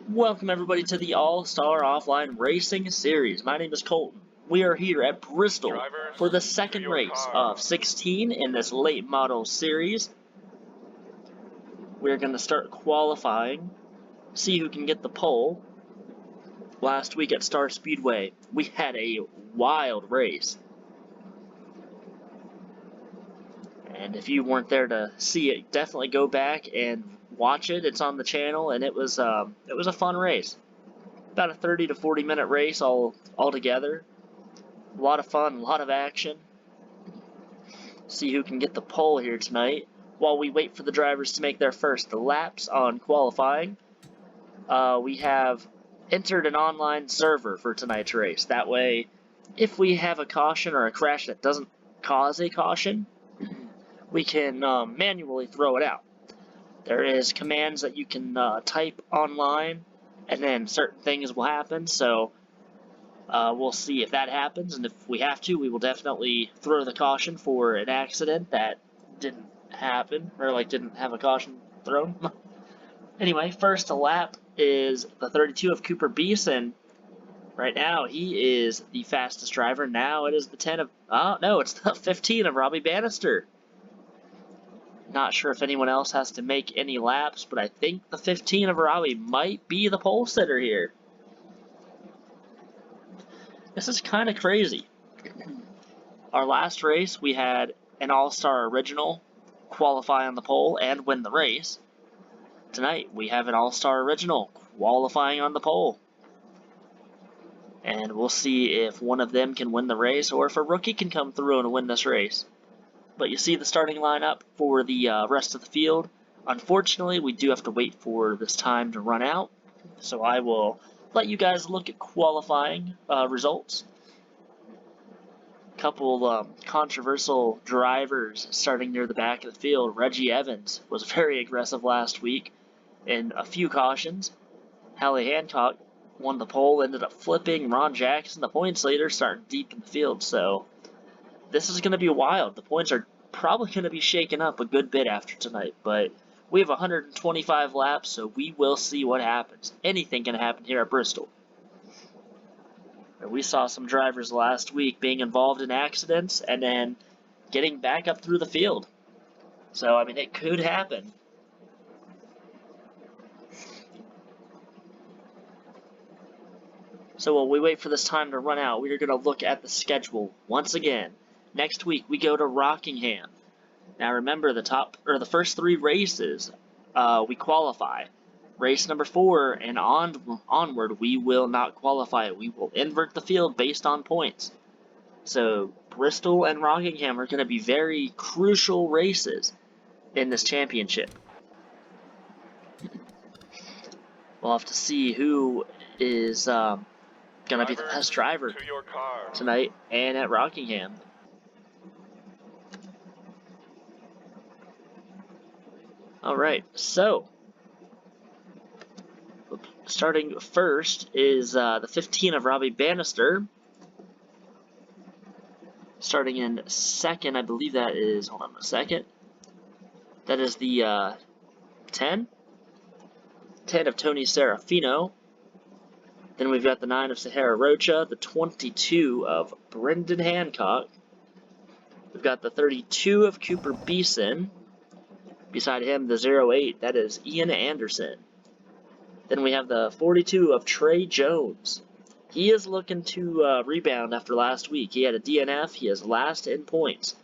Welcome everybody to the All-Star Offline Racing Series. My name is Colton. We are here at Bristol for the second race of 16 in this late model series. We're going to start qualifying, see who can get the pole. Last week at Star Speedway, we had a wild race. And if you weren't there to see it, definitely go back and watch it. It's on the channel, and it was a fun race. About a 30 to 40 minute race all together. A lot of fun, a lot of action. See who can get the pole here tonight. While we wait for the drivers to make their first laps on qualifying, we have entered an online server for tonight's race. That way, if we have a caution or a crash that doesn't cause a caution, we can manually throw it out. There is commands that you can type online, and then certain things will happen, so we'll see if that happens, and if we have to, we will definitely throw the caution for an accident that didn't happen, or didn't have a caution thrown. Anyway, first lap is the 32 of Cooper Beeson. Right now, he is the fastest driver. Now it is the 10 of, it's the 15 of Robbie Bannister. Not sure if anyone else has to make any laps, but I think the 15 of Robbie might be the pole sitter here. This is kind of crazy. Our last race, we had an All-Star Original qualify on the pole and win the race. Tonight, we have an All-Star Original qualifying on the pole. And we'll see if one of them can win the race, or if a rookie can come through and win this race. But you see the starting lineup for the rest of the field. Unfortunately, we do have to wait for this time to run out. So I will let you guys look at qualifying results. Couple controversial drivers starting near the back of the field. Reggie Evans was very aggressive last week in a few cautions. Hallie Hancock won the pole, ended up flipping. Ron Jackson, the points leader, starting deep in the field. So this is going to be wild. The points are probably going to be shaken up a good bit after tonight, but we have 125 laps, so we will see what happens. Anything can happen here at Bristol. We saw some drivers last week being involved in accidents and then getting back up through the field. So, I mean, it could happen. So while we wait for this time to run out, we are going to look at the schedule once again. Next week, we go to Rockingham. Now remember, the first three races, we qualify. Race number 4 and onward, we will not qualify. We will invert the field based on points. So Bristol and Rockingham are going to be very crucial races in this championship. We'll have to see who is going to be the best driver tonight and at Rockingham. Alright, so starting first is the 15 of Robbie Bannister. Starting in second, I believe that is, hold on a second, that is the 10 of Tony Serafino. Then we've got the 9 of Sahara Rocha, the 22 of Brendan Hancock. We've got the 32 of Cooper Beeson. Beside him, the 08, that is Ian Anderson. Then we have the 42 of Trey Jones. He is looking to rebound after last week. He had a DNF. He is last in points.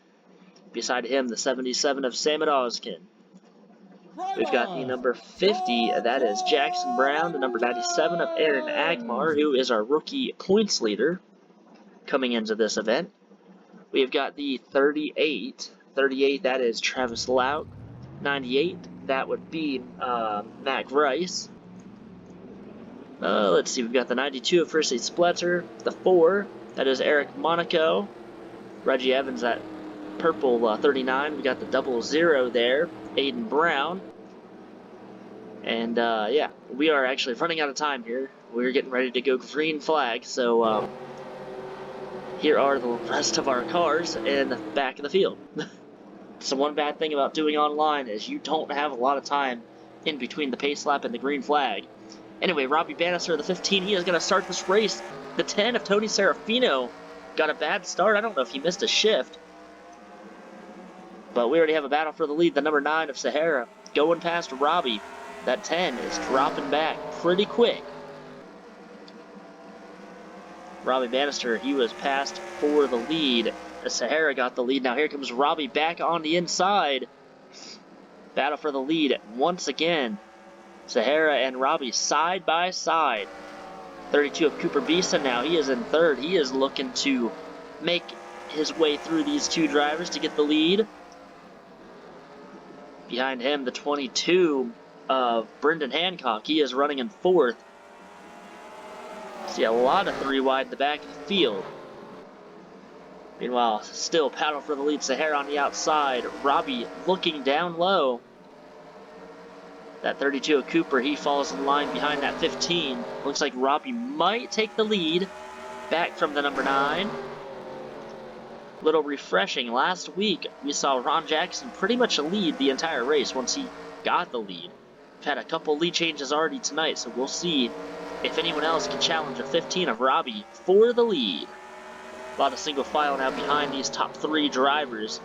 Beside him, the 77 of Sam Oskin. We've got the number 50, that is Jackson Brown. The number 97 of Aaron Agmar, who is our rookie points leader coming into this event. We've got the 38, that is Travis Lout. 98, that would be Matt Grice. Let's see, we've got the 92 of First Aid Spletzer. The 4, that is Eric Monaco. Reggie Evans, that purple 39. We got the 00 there, Aiden Brown. And yeah, we are actually running out of time here. We're getting ready to go green flag, so here are the rest of our cars in the back of the field. So one bad thing about doing online is you don't have a lot of time in between the pace lap and the green flag. Anyway, Robbie Bannister, the 15, he is going to start this race. The 10 of Tony Serafino got a bad start. I don't know if he missed a shift. But we already have a battle for the lead. The number 9 of Sahara going past Robbie. That 10 is dropping back pretty quick. Robbie Bannister, he was passed for the lead. Sahara got the lead. Now here comes Robbie back on the inside. Battle for the lead once again. Sahara and Robbie side by side. 32 of Cooper Beeson now. He is in third. He is looking to make his way through these two drivers to get the lead. Behind him, the 22 of Brendan Hancock. He is running in fourth. See a lot of 3 wide in the back of the field. Meanwhile, still battle for the lead. Sahara on the outside. Robbie looking down low. That 32 of Cooper, he falls in line behind that 15. Looks like Robbie might take the lead. Back from the number 9. Little refreshing. Last week, we saw Ron Jackson pretty much lead the entire race once he got the lead. We've had a couple lead changes already tonight, so we'll see if anyone else can challenge a 15 of Robbie for the lead. A lot of single file now behind these top 3 drivers.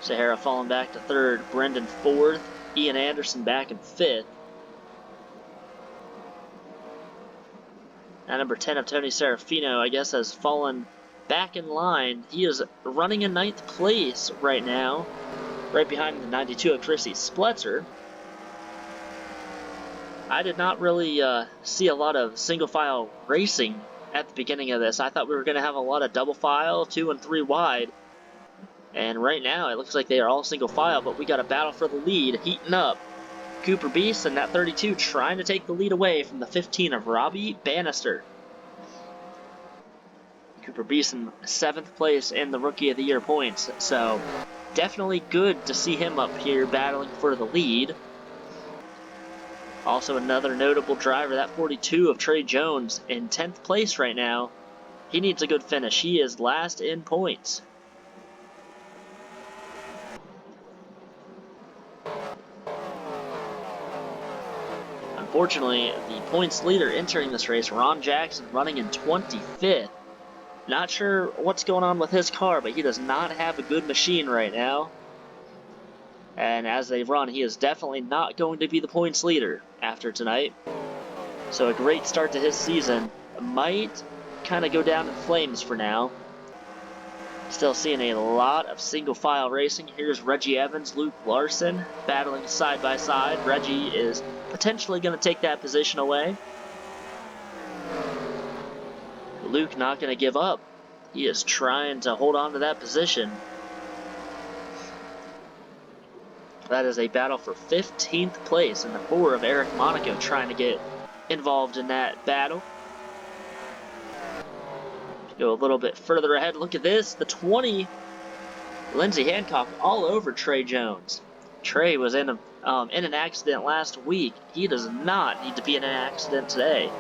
Sahara falling back to third, Brendan fourth, Ian Anderson back in fifth. Now number 10 of Tony Serafino, I guess, has fallen back in line. He is running in 9th place right now, right behind the 92 of Chrissy Spletzer. I did not really see a lot of single file racing at the beginning of this. I thought we were going to have a lot of double file, 2 and 3 wide. And right now it looks like they are all single file, but we got a battle for the lead heating up. Cooper Beeson, that 32, trying to take the lead away from the 15 of Robbie Bannister. Cooper Beeson, 7th place in the Rookie of the Year points, so definitely good to see him up here battling for the lead. Also another notable driver, that 42 of Trey Jones, in 10th place right now. He needs a good finish. He is last in points. Unfortunately, the points leader entering this race, Ron Jackson, running in 25th. Not sure what's going on with his car, but he does not have a good machine right now. And as they run, he is definitely not going to be the points leader after tonight. So a great start to his season. Might kind of go down in flames for now. Still seeing a lot of single file racing. Here's Reggie Evans, Luke Larson battling side by side. Reggie is potentially going to take that position away. Luke not going to give up. He is trying to hold on to that position. That is a battle for 15th place, and the 4 of Eric Monaco trying to get involved in that battle. Go a little bit further ahead. Look at this. The 20, Lindsey Hancock, all over Trey Jones. Trey was in an accident last week. He does not need to be in an accident today.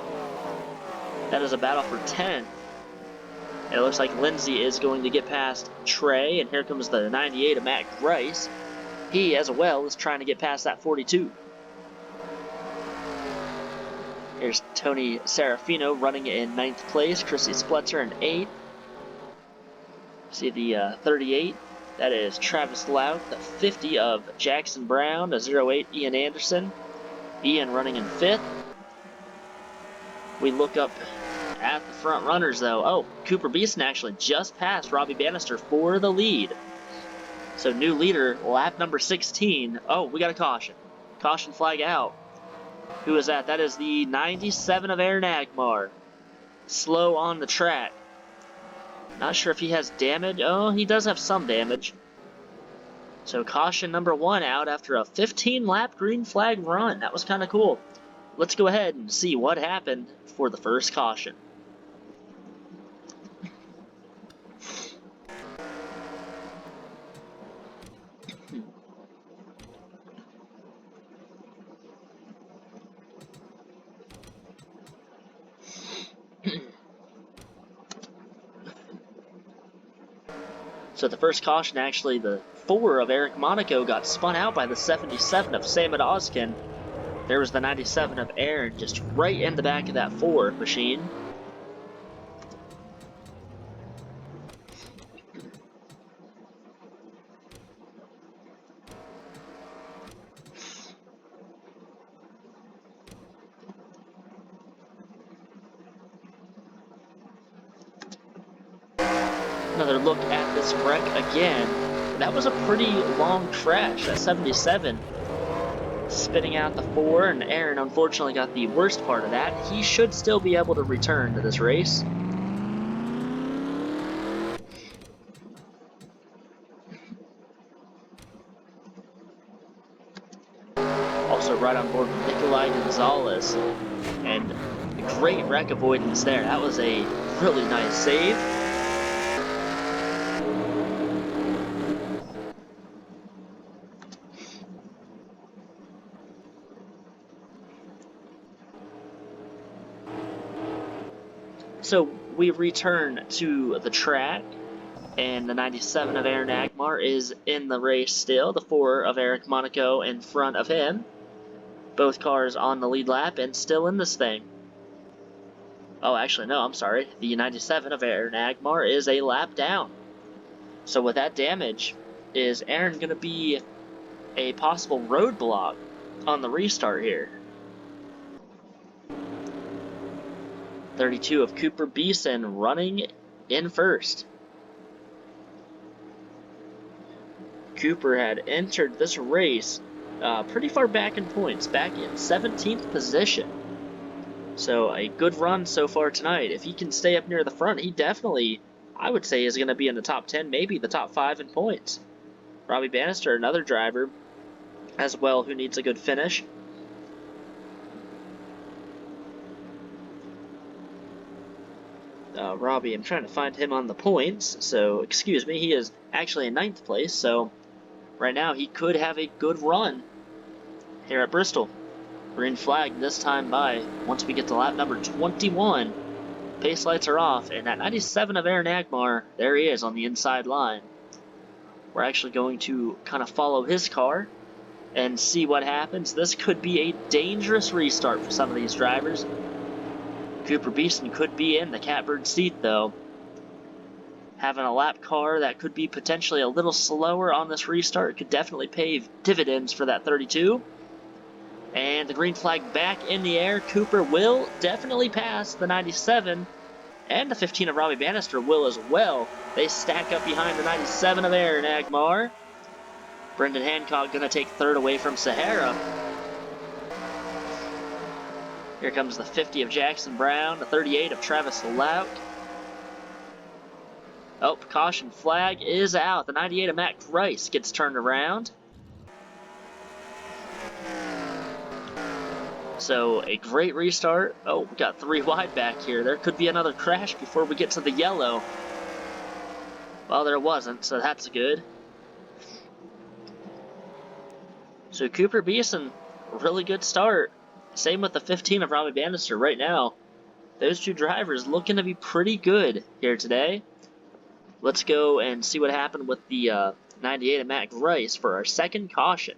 That is a battle for 10. And it looks like Lindsey is going to get past Trey, and here comes the 98 of Matt Grice. He, as well, is trying to get past that 42. Here's Tony Serafino running in 9th place. Chrissy Spletzer in 8th. See the 38. That is Travis Lout. The 50 of Jackson Brown. The 08 Ian Anderson. Ian running in 5th. We look up at the front runners, though. Oh, Cooper Beeson actually just passed Robbie Bannister for the lead. So new leader, lap number 16. Oh, we got a caution. Caution flag out. Who is that? That is the 97 of Aaron Agmar. Slow on the track. Not sure if he has damage. Oh, he does have some damage. So caution number 1 out after a 15-lap green flag run. That was kind of cool. Let's go ahead and see what happened for the first caution. So the first caution, actually, the 4 of Eric Monaco got spun out by the 77 of Samad Ozkin. There was the 97 of Aaron just right in the back of that 4 machine. Another look at this wreck again. That was a pretty long crash, that 77. Spitting out the 4, and Aaron unfortunately got the worst part of that. He should still be able to return to this race. Also right on board with Nikolai Gonzalez. And a great wreck avoidance there. That was a really nice save. So we return to the track, and the 97 of Aaron Agmar is in the race still. The 4 of Eric Monaco in front of him. Both cars on the lead lap and still in this thing. Oh, actually, no, I'm sorry. The 97 of Aaron Agmar is a lap down. So with that damage, is Aaron going to be a possible roadblock on the restart here? 32 of Cooper Beeson running in first. Cooper had entered this race pretty far back in points, back in 17th position. So a good run so far tonight. If he can stay up near the front, he definitely, I would say, is going to be in the top 10, maybe the top 5 in points. Robbie Bannister, another driver as well who needs a good finish. Robbie, I'm trying to find him on the points, so excuse me, he is actually in 9th place, so right now he could have a good run here at Bristol. Green flag this time by once we get to lap number 21. Pace lights are off, and that 97 of Aaron Agmar, there he is on the inside line. We're actually going to kind of follow his car and see what happens. This could be a dangerous restart for some of these drivers. Cooper Beeson could be in the catbird seat, though. Having a lap car that could be potentially a little slower on this restart could definitely pay dividends for that 32. And the green flag back in the air. Cooper will definitely pass the 97, and the 15 of Robbie Bannister will as well. They stack up behind the 97 of Aaron Agmar. Brendan Hancock going to take 3rd away from Sahara. Here comes the 50 of Jackson Brown, the 38 of Travis Lauk. Oh, caution flag is out. The 98 of Matt Grice gets turned around. So a great restart. Oh, we got 3 wide back here. There could be another crash before we get to the yellow. Well, there wasn't, so that's good. So Cooper Beeson, really good start. Same with the 15 of Robbie Bannister right now. Those 2 drivers looking to be pretty good here today. Let's go and see what happened with the 98 of Matt Grice for our second caution.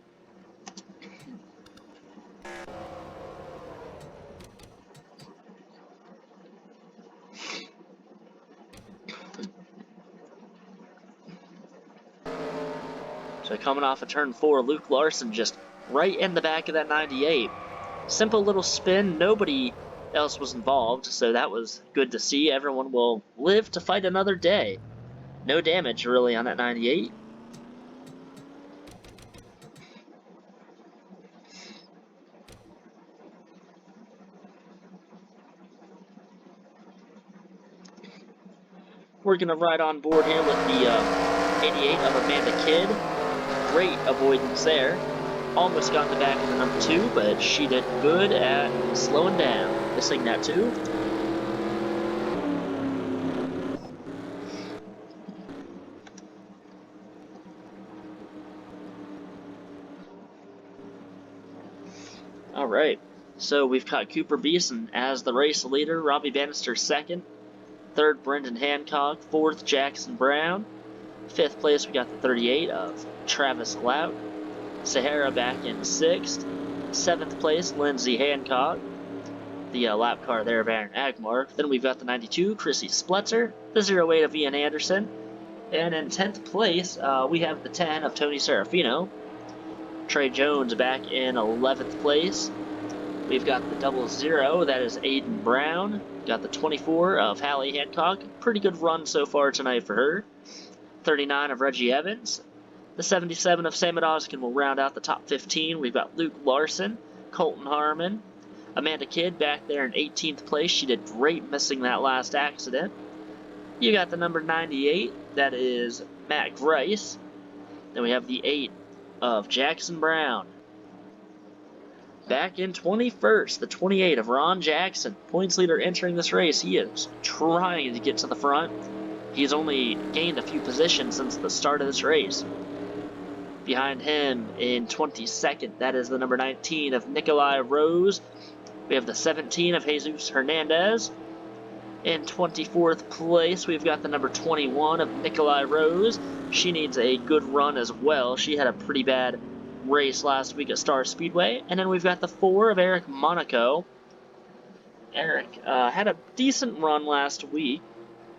So coming off of turn 4, Luke Larson just right in the back of that 98. Simple little spin, nobody else was involved, so that was good to see. Everyone will live to fight another day. No damage really on that 98. We're going to ride on board here with the 88 of Amanda Kidd. Great avoidance there. Almost got in the back of the number 2, but she did good at slowing down. Missing that 2. Alright, so we've got Cooper Beeson as the race leader, Robbie Bannister 2nd, 3rd Brendan Hancock, 4th Jackson Brown, 5th place we got the 38 of Travis Lauk, Sahara back in 6th, 7th place, Lindsay Hancock. The lap car there of Aaron Agmar. Then we've got the 92, Chrissy Spletzer. The 08 of Ian Anderson. And in 10th place, we have the 10 of Tony Serafino. Trey Jones back in 11th place. We've got the 00, that is Aiden Brown. Got the 24 of Hallie Hancock. Pretty good run so far tonight for her. 39 of Reggie Evans. The 77 of Sam Odoskin will round out the top 15. We've got Luke Larson, Colton Harmon, Amanda Kidd back there in 18th place. She did great missing that last accident. You got the number 98, that is Matt Grice. Then we have the 8 of Jackson Brown. Back in 21st, the 28 of Ron Jackson. Points leader entering this race. He is trying to get to the front. He's only gained a few positions since the start of this race. Behind him in 22nd, that is the number 19 of Nikolai Rose. We have the 17 of Jesus Hernandez. In 24th place, we've got the number 21 of Nikolai Rose. She needs a good run as well. She had a pretty bad race last week at Star Speedway. And then we've got the 4 of Eric Monaco. Eric had a decent run last week,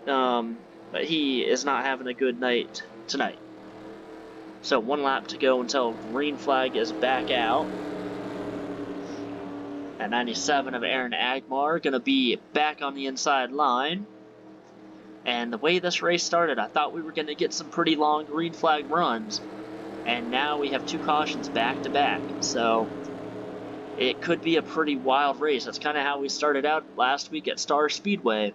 but he is not having a good night tonight. So 1 lap to go until green flag is back out. At 97 of Aaron Agmar, going to be back on the inside line. And the way this race started, I thought we were going to get some pretty long green flag runs. And now we have 2 cautions back to back. So it could be a pretty wild race. That's kind of how we started out last week at Star Speedway.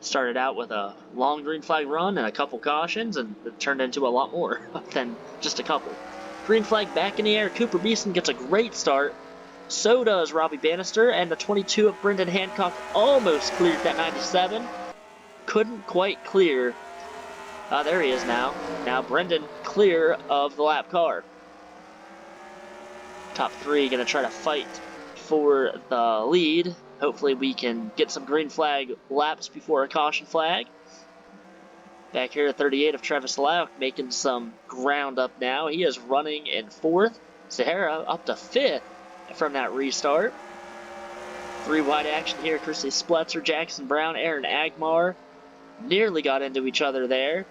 Started out with a long green flag run and a couple cautions, and it turned into a lot more than just a couple. Green flag back in the air. Cooper Beeson gets a great start. So does Robbie Bannister, and the 22 of Brendan Hancock almost cleared that 97. Couldn't quite clear. There he is now. Now Brendan clear of the lap car. Top 3 going to try to fight for the lead. Hopefully we can get some green flag laps before a caution flag. Back here at 38 of Travis Lauk making some ground up now. He is running in 4th. Sahara up to 5th from that restart. 3 wide action here. Chrissy Spletzer, Jackson Brown, Aaron Agmar nearly got into each other there.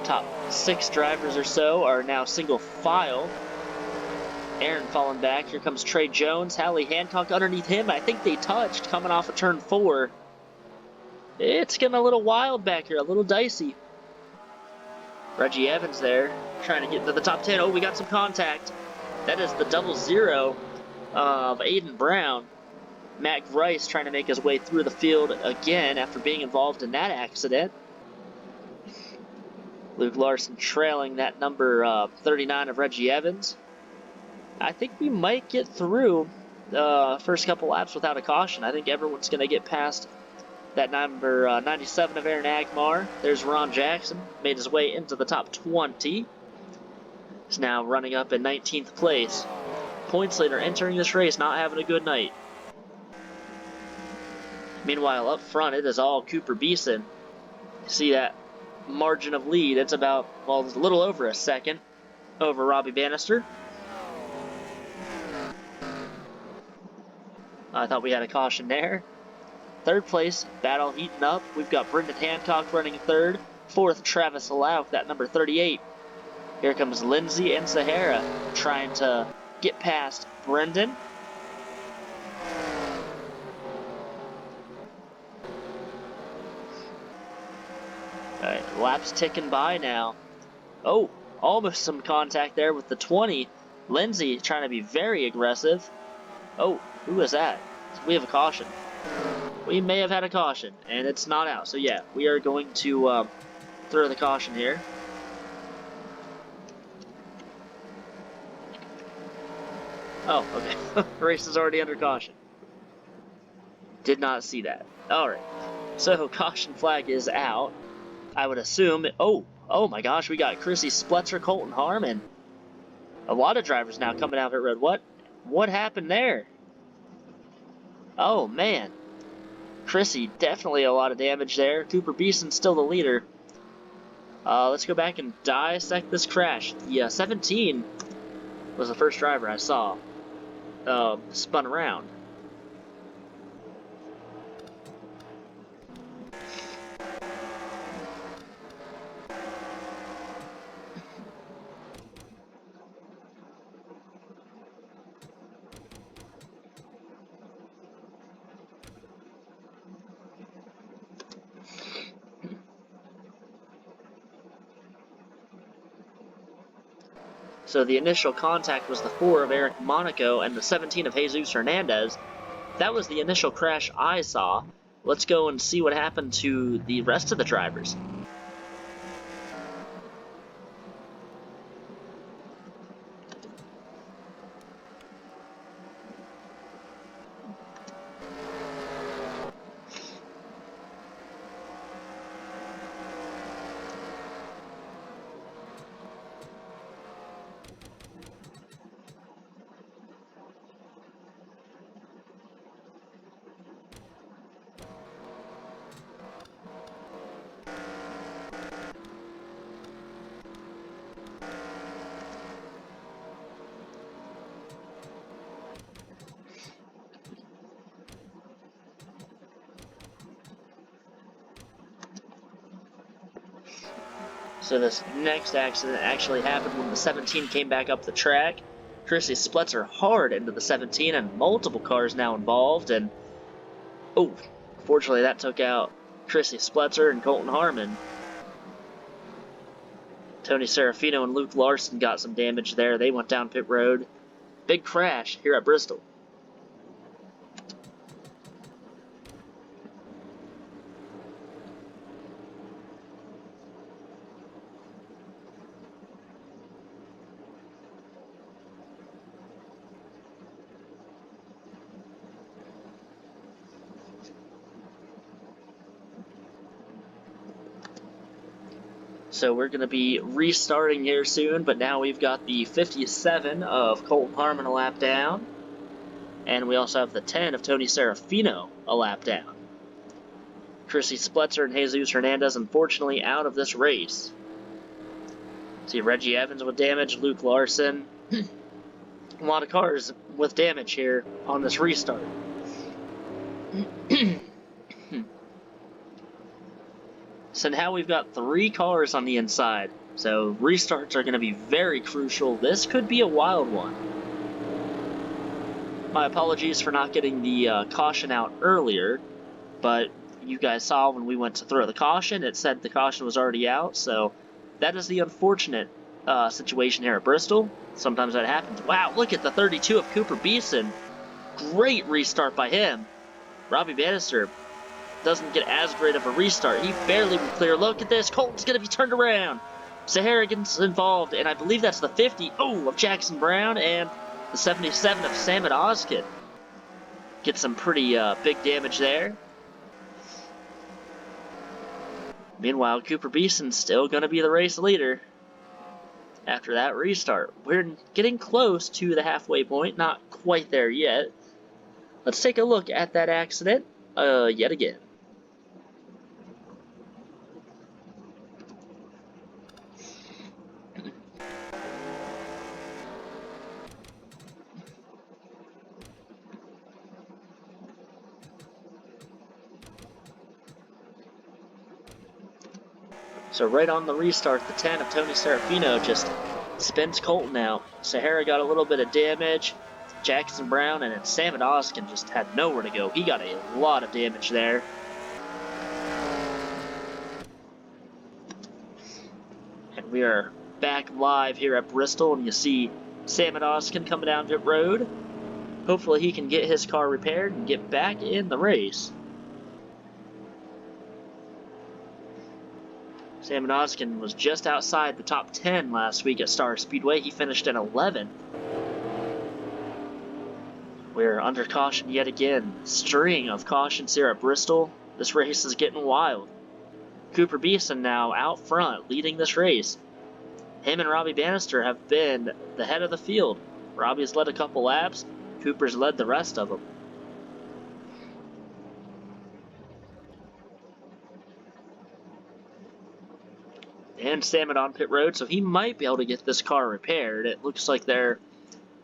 Top 6 drivers or so are now single file. Aaron falling back. Here comes Trey Jones. Hallie Hancock underneath him. I think they touched coming off of turn 4. It's getting a little wild back here, a little dicey. Reggie Evans there, trying to get into the top 10. Oh, we got some contact. That is the 00 of Aiden Brown. Matt Grice trying to make his way through the field again after being involved in that accident. Luke Larson trailing that number 39 of Reggie Evans. I think we might get through the first couple laps without a caution. I think everyone's going to get past that number 97 of Aaron Agmar. There's Ron Jackson, made his way into the top 20. He's now running up in 19th place. Points leader entering this race, not having a good night. Meanwhile, up front, it is all Cooper Beeson. See that margin of lead? It's about, well, it's a little over a second over Robbie Bannister. I thought we had a caution there. 3rd place, battle heating up. We've got Brendan Hancock running 3rd. 4th, Travis Lauk, that number 38. Here comes Lindsay and Sahara trying to get past Brendan. Alright, laps ticking by now. Oh, almost some contact there with the 20. Lindsay trying to be very aggressive. Oh, who was that? We have a caution. We may have had a caution, and it's not out. So yeah, we are going to throw the caution here. Oh, okay. Race is already under caution. Did not see that. Alright. So, caution flag is out. I would assume... Oh my gosh, we got Chrissy Spletzer, Colton Harmon. A lot of drivers now coming out at red. What happened there? Oh, man. Chrissy, definitely a lot of damage there. Cooper Beeson still the leader. Let's go back and dissect this crash. The 17 was the first driver I saw spun around. So the initial contact was the 4 of Eric Monaco and the 17 of Jesus Hernandez. That was the initial crash I saw. Let's go and see what happened to the rest of the drivers. So this next accident actually happened when the 17 came back up the track. Chrissy splits her hard into the 17 and multiple cars now involved, and oh, fortunately that took out Chrissy Spletzer and Colton Harmon. Tony Serafino and Luke Larson got some damage there. They went down pit road. Big crash here at Bristol. So we're going to be restarting here soon, but now we've got the 57 of Colton Harmon a lap down, and we also have the 10 of Tony Serafino a lap down. Chrissy Spletzer and Jesus Hernandez, unfortunately, out of this race. See Reggie Evans with damage, Luke Larson. A lot of cars with damage here on this restart. So now we've got 3 cars on the inside. So restarts are going to be very crucial. This could be a wild one. My apologies for not getting the caution out earlier, but you guys saw when we went to throw the caution, it said the caution was already out, so that is the unfortunate situation here at Bristol. Sometimes that happens. Wow, look at the 32 of Cooper Beeson. Great restart by him. Robbie Bannister doesn't get as great of a restart. He barely would clear. Look at this. Colton's going to be turned around. Sahara gets involved, and I believe that's the 50 of Jackson Brown, and the 77 of Samad Oskin. Get some pretty big damage there. Meanwhile, Cooper Beeson's still going to be the race leader after that restart. We're getting close to the halfway point. Not quite there yet. Let's take a look at that accident yet again. So right on the restart, the 10 of Tony Serafino just spins Colton out. Sahara got a little bit of damage. Jackson Brown and then Samad Oskin just had nowhere to go. He got a lot of damage there. And we are back live here at Bristol, and you see Samad Oskin coming down pit road. Hopefully he can get his car repaired and get back in the race. Samad Oskin was just outside the top 10 last week at Star Speedway. He finished in 11th. We're under caution yet again. String of cautions here at Bristol. This race is getting wild. Cooper Beeson now out front, leading this race. Him and Robbie Bannister have been the head of the field. Robbie's led a couple laps. Cooper's led the rest of them. And Samad on pit road, so he might be able to get this car repaired. It looks like they're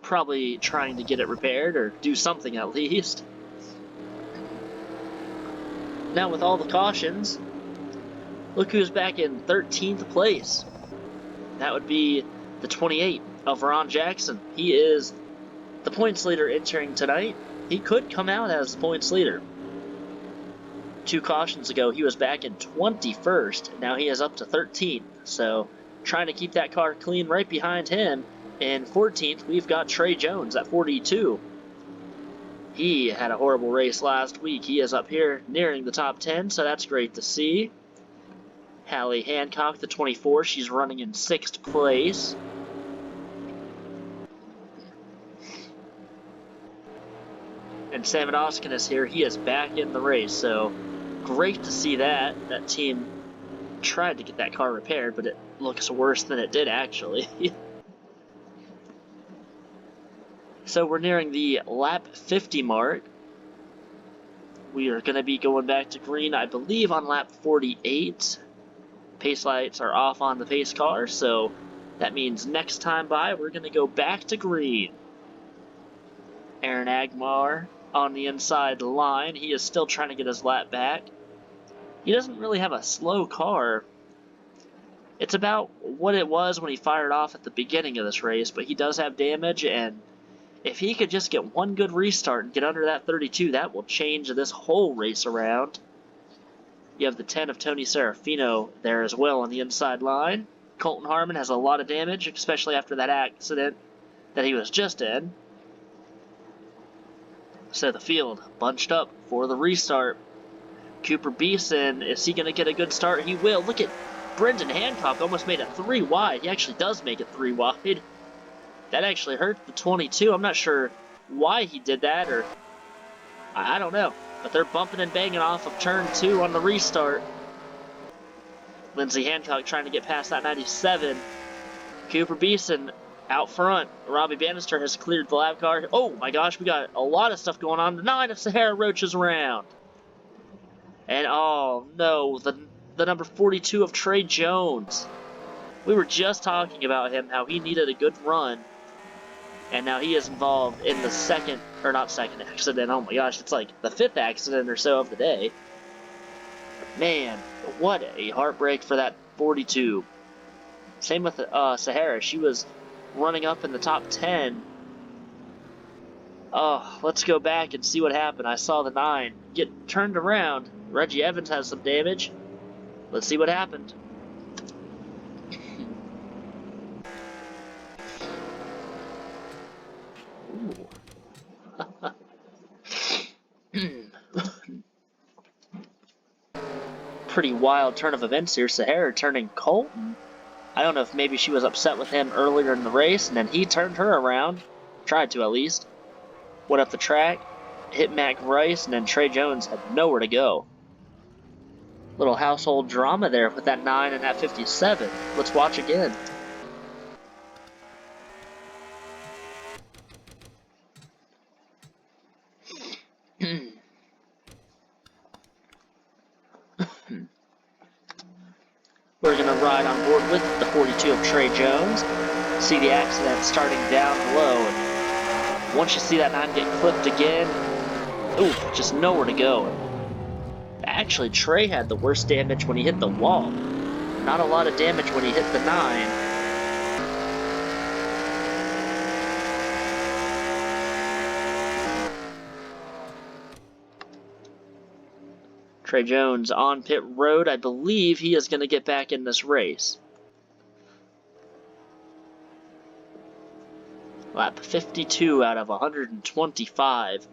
probably trying to get it repaired or do something at least. Now with all the cautions, look who's back in 13th place. That would be the 28 of Ron Jackson. He is the points leader entering tonight. He could come out as the points leader. 2 cautions ago, he was back in 21st. Now he is up to 13th. So trying to keep that car clean. Right behind him in 14th, we've got Trey Jones at 42. He had a horrible race last week. He is up here nearing the top 10, so that's great to see. Hallie Hancock, the 24, she's running in 6th place. And Sam Oskin is here. He is back in the race, so great to see that. That team tried to get that car repaired, but it looks worse than it did, actually. So we're nearing the lap 50 mark. We are going to be going back to green, I believe, on lap 48. Pace lights are off on the pace car, so that means next time by, we're going to go back to green. Aaron Agmar on the inside line. He is still trying to get his lap back. He doesn't really have a slow car. It's about what it was when he fired off at the beginning of this race, but he does have damage, and if he could just get one good restart and get under that 32, that will change this whole race around. You have the 10 of Tony Serafino there as well on the inside line. Colton Harmon has a lot of damage, especially after that accident that he was just in. So the field bunched up for the restart. Cooper Beeson, is he going to get a good start? He will. Look at Brendan Hancock, almost made it 3 wide. He actually does make it 3 wide. That actually hurt the 22. I'm not sure why he did that, or I don't know. But they're bumping and banging off of turn 2 on the restart. Lindsey Hancock trying to get past that 97. Cooper Beeson out front. Robbie Bannister has cleared the lap car. Oh my gosh, we got a lot of stuff going on. The 9 of Sahara Roaches around. And oh no, the number 42 of Trey Jones. We were just talking about him, how he needed a good run. And now he is involved in the second accident. Oh my gosh, it's like the 5th accident or so of the day. Man, what a heartbreak for that 42. Same with Sahara. She was running up in the top 10. Oh, let's go back and see what happened. I saw the 9 get turned around. Reggie Evans has some damage. Let's see what happened. Pretty wild turn of events here. Sahara turning Colton. I don't know if maybe she was upset with him earlier in the race, and then he turned her around. Tried to, at least. Went up the track, hit Mac Rice, and then Trey Jones had nowhere to go. Little household drama there with that 9 and that 57. Let's watch again. We're going to ride on board with the 42 of Trey Jones. See the accident starting down below. And once you see that 9 get clipped again, ooh, just nowhere to go. Actually, Trey had the worst damage when he hit the wall. Not a lot of damage when he hit the 9. Trey Jones on pit road. I believe he is going to get back in this race. Lap 52 out of 125.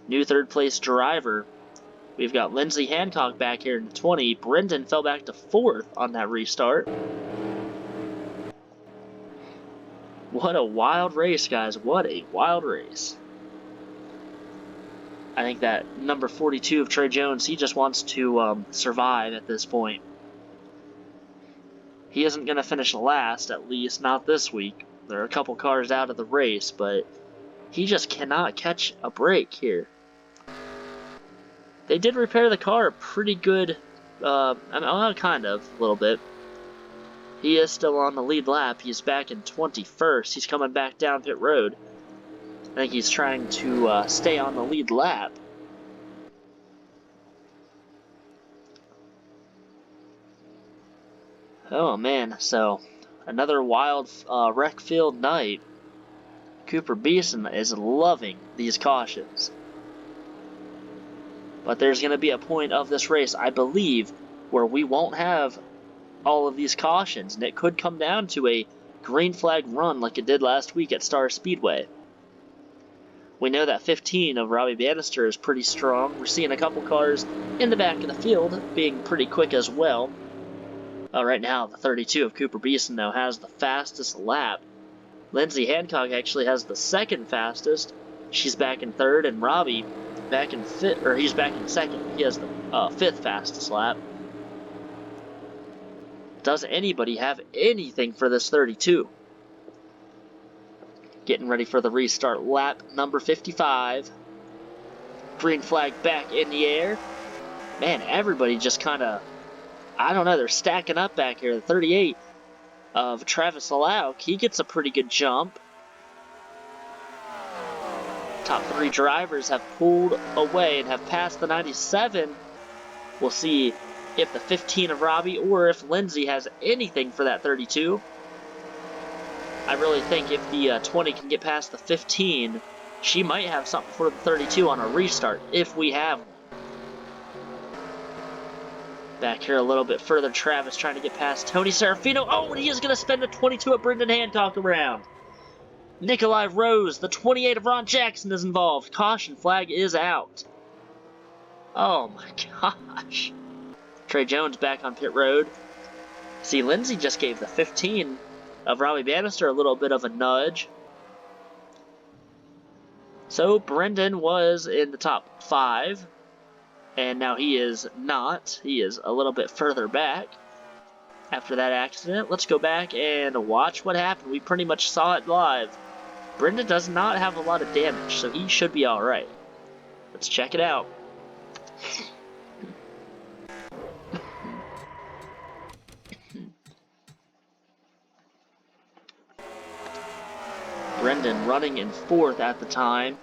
New 3rd place driver. We've got Lindsey Hancock back here in 20. Brendan fell back to 4th on that restart. What a wild race, guys. What a wild race. I think that number 42 of Trey Jones, he just wants to survive at this point. He isn't going to finish last, at least not this week. There are a couple cars out of the race, but he just cannot catch a break here. They did repair the car pretty good, kind of, a little bit. He is still on the lead lap. He's back in 21st. He's coming back down pit road. I think he's trying to stay on the lead lap. Oh man, so another wild wreck-filled night. Cooper Beeson is loving these cautions. But there's going to be a point of this race, I believe, where we won't have all of these cautions, and it could come down to a green flag run like it did last week at Star Speedway. We know that 15 of Robbie Bannister is pretty strong. We're seeing a couple cars in the back of the field being pretty quick as well. Right now, the 32 of Cooper Beeson, though, has the fastest lap. Lindsay Hancock actually has the second fastest. She's back in third, and Robbie back in fifth, or he's back in second. He has the fifth fastest lap. Does anybody have anything for this 32? Getting ready for the restart. Lap number 55. Green flag back in the air. Man, everybody just kind of, I don't know, they're stacking up back here. The 38 of Travis Alauk, he gets a pretty good jump. Top three drivers have pulled away and have passed the 97. We'll see if the 15 of Robbie or if Lindsay has anything for that 32. I really think if the 20 can get past the 15, she might have something for the 32 on a restart, if we have one. Back here a little bit further, Travis trying to get past Tony Serafino. Oh, and he is going to spin the 22 of Brendan Hancock around. Nikolai Rose, the 28 of Ron Jackson is involved. Caution flag is out. Oh my gosh. Trey Jones back on pit road. See, Lindsay just gave the 15 of Robbie Bannister a little bit of a nudge. So Brendan was in the top 5. And now he is not. He is a little bit further back after that accident. Let's go back and watch what happened. We pretty much saw it live. Brendan does not have a lot of damage, so he should be alright. Let's check it out. Brendan running in 4th at the time.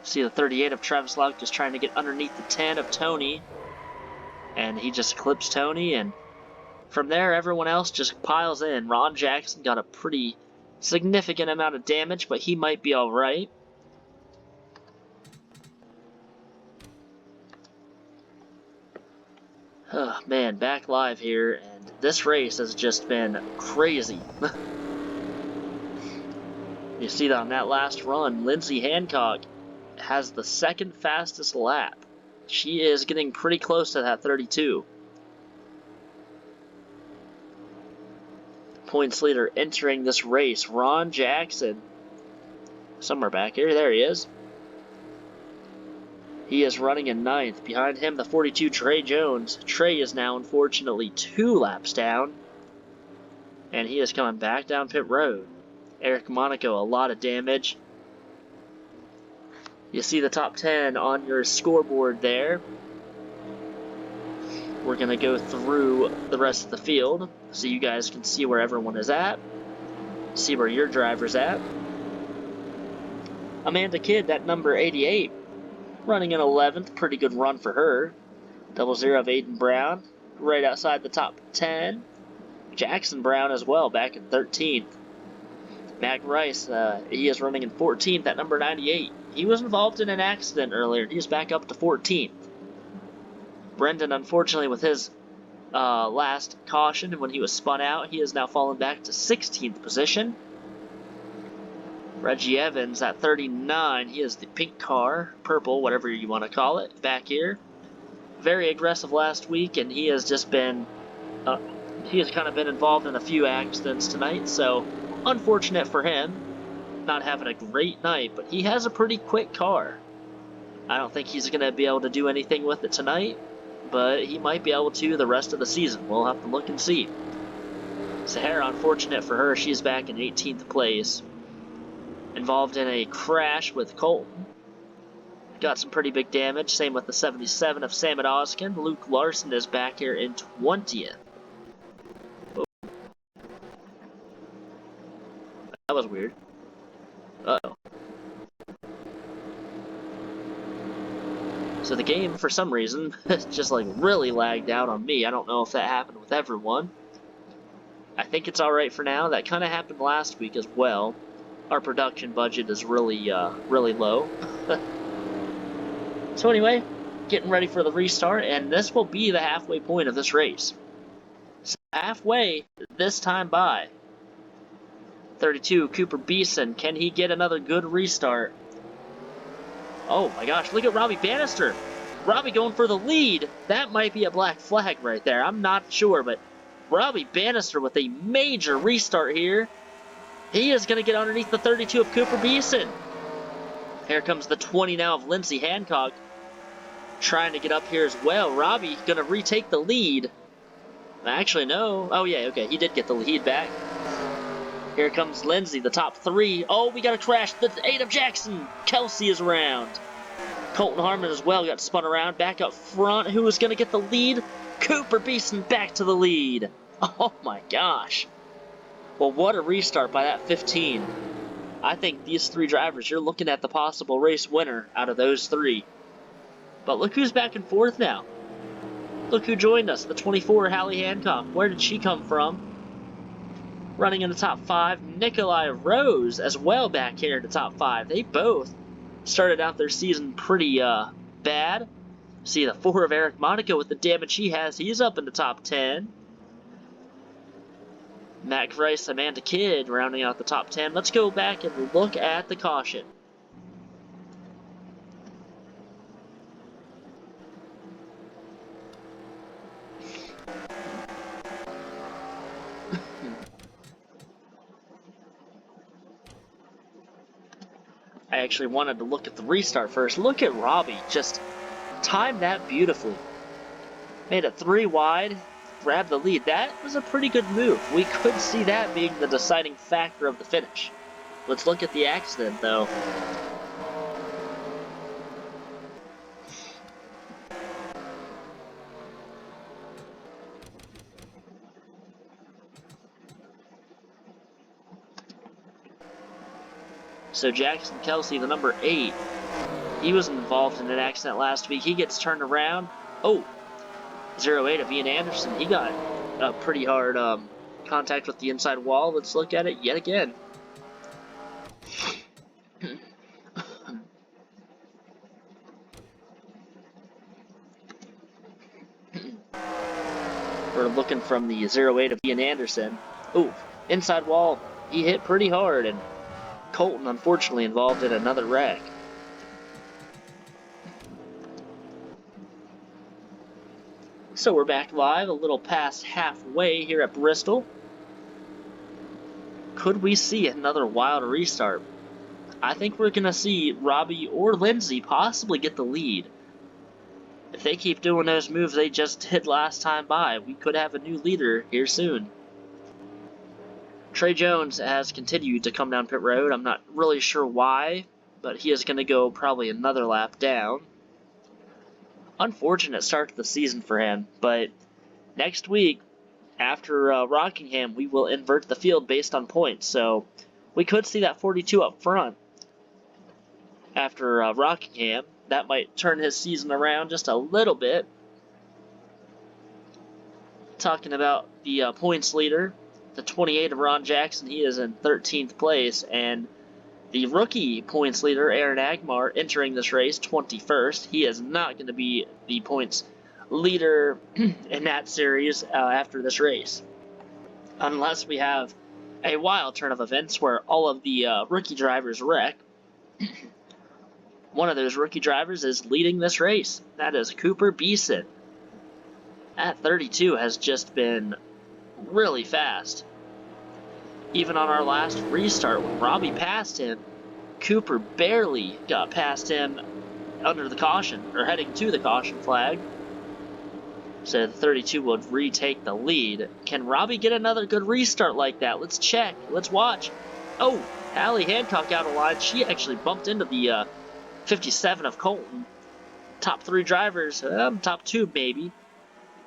See the 38 of Travis Luck just trying to get underneath the 10 of Tony. And he just clips Tony, and from there everyone else just piles in. Ron Jackson got a pretty significant amount of damage, but he might be alright. Oh, man, back live here, and this race has just been crazy. You see that on that last run, Lindsay Hancock has the second fastest lap. She is getting pretty close to that 32. Points leader entering this race, Ron Jackson. Somewhere back here, there he is. He is running in 9th. Behind him, the 42, Trey Jones. Trey is now, unfortunately, 2 laps down. And he is coming back down pit road. Eric Monaco, a lot of damage. You see the top 10 on your scoreboard there. We're going to go through the rest of the field so you guys can see where everyone is at. See where your driver's at. Amanda Kidd, that number 88, running in 11th. Pretty good run for her. 00 of Aiden Brown, right outside the top 10. Jackson Brown as well, back in 13th. Mac Rice, he is running in 14th at number 98. He was involved in an accident earlier. He's back up to 14th. Brendan, unfortunately, with his last caution, when he was spun out, he has now fallen back to 16th position. Reggie Evans at 39. He is the pink car, purple, whatever you want to call it, back here. Very aggressive last week, and he has just been, he has kind of been involved in a few accidents tonight, so unfortunate for him. Not having a great night, but he has a pretty quick car. I don't think he's going to be able to do anything with it tonight, but he might be able to the rest of the season. We'll have to look and see. Sahara, unfortunate for her, she's back in 18th place. Involved in a crash with Colton. Got some pretty big damage. Same with the 77 of Sam Oskin. Luke Larson is back here in 20th. That was weird. Uh-oh. So the game, for some reason, just like really lagged out on me. I don't know if that happened with everyone. I think it's alright for now. That kind of happened last week as well. Our production budget is really, really low. So anyway, getting ready for the restart, and this will be the halfway point of this race. So halfway this time by. 32, Cooper Beeson. Can he get another good restart? Oh my gosh, look at Robbie Bannister. Robbie going for the lead. That might be a black flag right there. I'm not sure, but Robbie Bannister with a major restart here. He is going to get underneath the 32 of Cooper Beeson. Here comes the 20 now of Lindsey Hancock. Trying to get up here as well. Robbie going to retake the lead. Actually, no. Oh, yeah, okay. He did get the lead back. Here comes Lindsey, the top 3. Oh, we got a crash. The 8 of Jackson. Kelsey is around. Colton Harmon as well got spun around. Back up front. Who is going to get the lead? Cooper Beeson back to the lead. Oh, my gosh. Well, what a restart by that 15. I think these 3 drivers, you're looking at the possible race winner out of those 3. But look who's back and forth now. Look who joined us, the 24, Hallie Hancock. Where did she come from? Running in the top 5, Nikolai Rose as well back here in the top 5. They both started out their season pretty bad. See the 4 of Eric Monaco with the damage he has. He's up in the top 10. Matt Grice, Amanda Kidd rounding out the top 10. Let's go back and look at the caution. I actually wanted to look at the restart first. Look at Robbie, just timed that beautifully. Made it 3 wide, grabbed the lead. That was a pretty good move. We could see that being the deciding factor of the finish. Let's look at the accident, though. So Jackson Kelsey, the number 8, he was involved in an accident last week. He gets turned around. Oh, 08 of Ian Anderson. He got a pretty hard contact with the inside wall. Let's look at it yet again. We're looking from the 08 of Ian Anderson. Oh, inside wall. He hit pretty hard, and Colton, unfortunately, involved in another wreck. So we're back live, a little past halfway here at Bristol. Could we see another wild restart? I think we're going to see Robbie or Lindsey possibly get the lead. If they keep doing those moves they just did last time by, we could have a new leader here soon. Trey Jones has continued to come down pit road. I'm not really sure why, but he is going to go probably another lap down. Unfortunate start to the season for him, but next week, after Rockingham, we will invert the field based on points, so we could see that 42 up front after Rockingham. That might turn his season around just a little bit. Talking about the points leader, the 28 of Ron Jackson, he is in 13th place, and the rookie points leader, Aaron Agmar, entering this race 21st. He is not going to be the points leader in that series after this race, unless we have a wild turn of events where all of the rookie drivers wreck. One of those rookie drivers is leading this race. That is Cooper Beeson. At 32 has just been really fast. Even on our last restart, when Robbie passed him, Cooper barely got past him under the caution, or heading to the caution flag. So the 32 would retake the lead. Can Robbie get another good restart like that? Let's check. Let's watch. Oh, Hallie Hancock out of line. She actually bumped into the 57 of Colton. Top 3 drivers, top 2 maybe,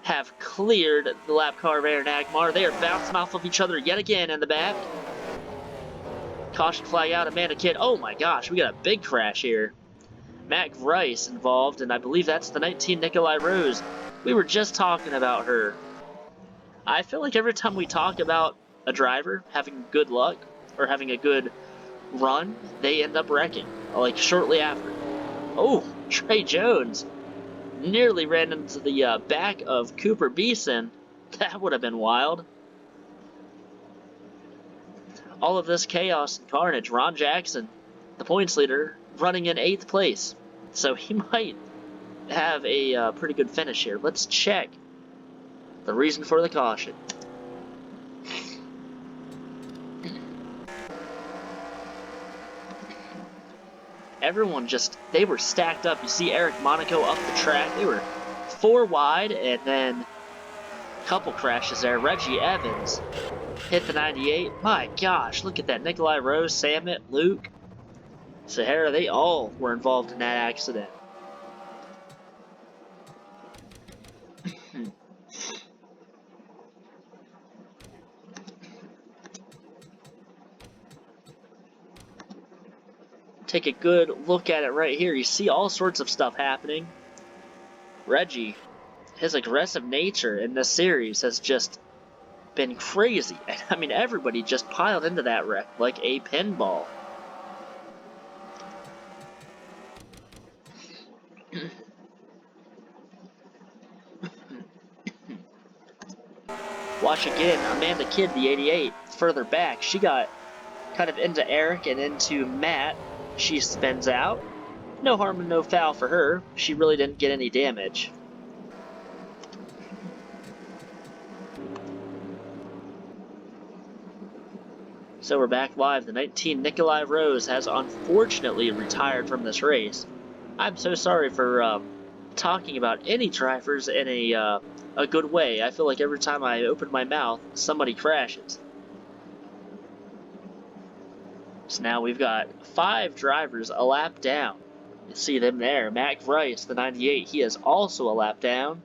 have cleared the lap car of Aaron Agmar. They are bouncing off of each other yet again in the back. Caution flag out, Amanda Kidd. Oh my gosh, we got a big crash here. Matt Grice involved, and I believe that's the 19 Nikolai Rose. We were just talking about her. I feel like every time we talk about a driver having good luck or having a good run, they end up wrecking, like shortly after. Oh, Trey Jones nearly ran into the back of Cooper Beeson. That would have been wild. All of this chaos and carnage. Ron Jackson, the points leader, running in 8th place. So he might have a pretty good finish here. Let's check the reason for the caution. Everyone they were stacked up. You see Eric Monaco up the track. They were 4 wide, and then a couple crashes there. Reggie Evans hit the 98. My gosh, look at that. Nikolai Rose, Samet, Luke, Sahara, they all were involved in that accident. Take a good look at it right here. You see all sorts of stuff happening. Reggie, his aggressive nature in this series has just been crazy. I mean, everybody just piled into that wreck like a pinball. Watch again, Amanda Kidd, the 88, further back. She got kind of into Eric and into Matt. She spins out. No harm and no foul for her. She really didn't get any damage. So we're back live. The 19 Nikolai Rose has unfortunately retired from this race. I'm so sorry for talking about any drivers in a good way. I feel like every time I open my mouth, somebody crashes. So now we've got 5 drivers a lap down. You see them there. Matt Grice, the 98, he is also a lap down.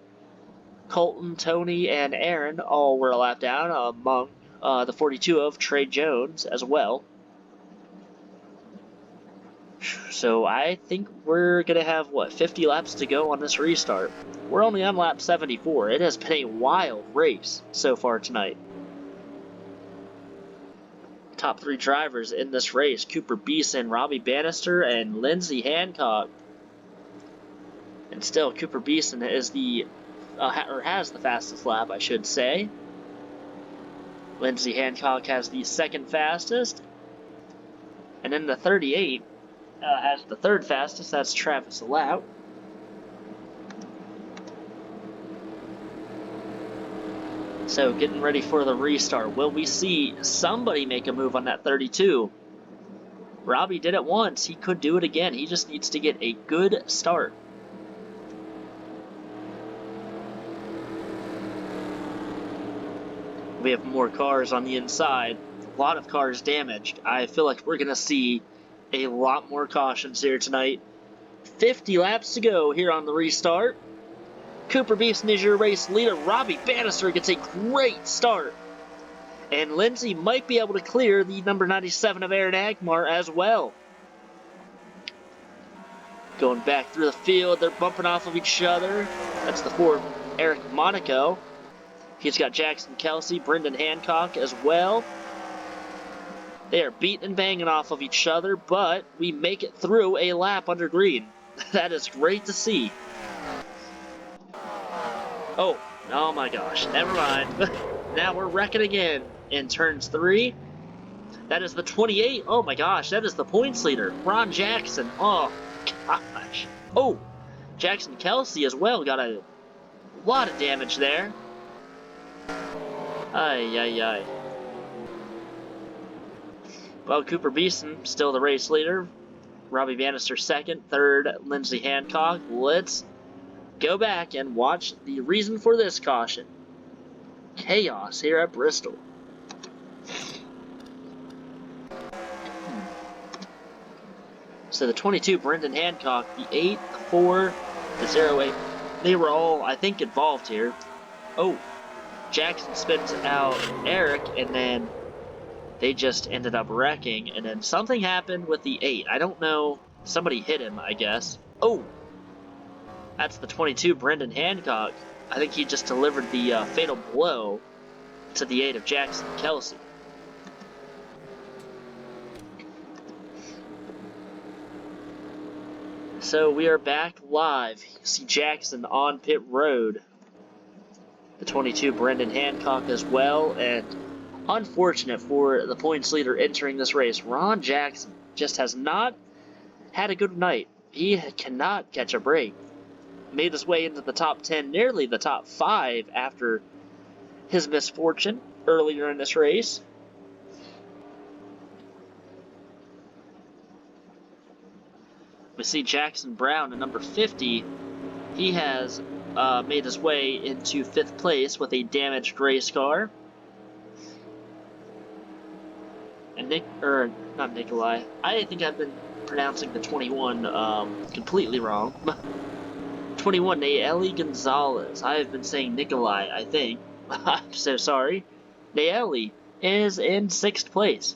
Colton, Tony, and Aaron all were a lap down among the 42 of Trey Jones as well. So I think we're going to have, 50 laps to go on this restart. We're only on lap 74. It has been a wild race so far tonight. Top 3 drivers in this race: Cooper Beeson, Robbie Bannister, and Lindsey Hancock. And still, Cooper Beeson is has the fastest lap, I should say. Lindsey Hancock has the 2nd fastest. And then the 38 has the 3rd fastest. That's Travis Allout. So getting ready for the restart. Will we see somebody make a move on that 32? Robbie did it once. He could do it again. He just needs to get a good start. We have more cars on the inside. A lot of cars damaged. I feel like we're going to see a lot more cautions here tonight. 50 laps to go here on the restart. Cooper Beeson is your race leader. Robbie Bannister gets a great start. And Lindsey might be able to clear the number 97 of Aaron Agmar as well. Going back through the field, they're bumping off of each other. That's the 4 Eric Monaco. He's got Jackson Kelsey, Brendan Hancock as well. They are beating and banging off of each other, but we make it through a lap under green. That is great to see. Oh my gosh, never mind. Now we're wrecking again in turns 3. That is the 28. Oh my gosh, that is the points leader, Ron Jackson. Oh gosh. Oh, Jackson Kelsey as well got a lot of damage there. Ay. Well, Cooper Beeson still the race leader. Robbie Bannister 2nd, 3rd Lindsey Hancock. Let's go back and watch the reason for this caution. Chaos here at Bristol. So the 22, Brendan Hancock, the 8, the 4, the 08, they were all, I think, involved here. Oh, Jackson spins out Eric, and then they just ended up wrecking, and then something happened with the 8. I don't know. Somebody hit him, I guess. Oh! That's the 22, Brendan Hancock. I think he just delivered the fatal blow to the 8 of Jackson Kelsey. So we are back live. You can see Jackson on pit road. The 22, Brendan Hancock as well, and unfortunate for the points leader entering this race. Ron Jackson just has not had a good night. He cannot catch a break. Made his way into the top 10, nearly the top 5 after his misfortune earlier in this race. We see Jackson Brown at number 50. He has made his way into 5th place with a damaged race car. And not Nikolai. I think I've been pronouncing the 21 completely wrong. 21, Nayeli Gonzalez. I have been saying Nikolai, I think. I'm so sorry. Nayeli is in 6th place.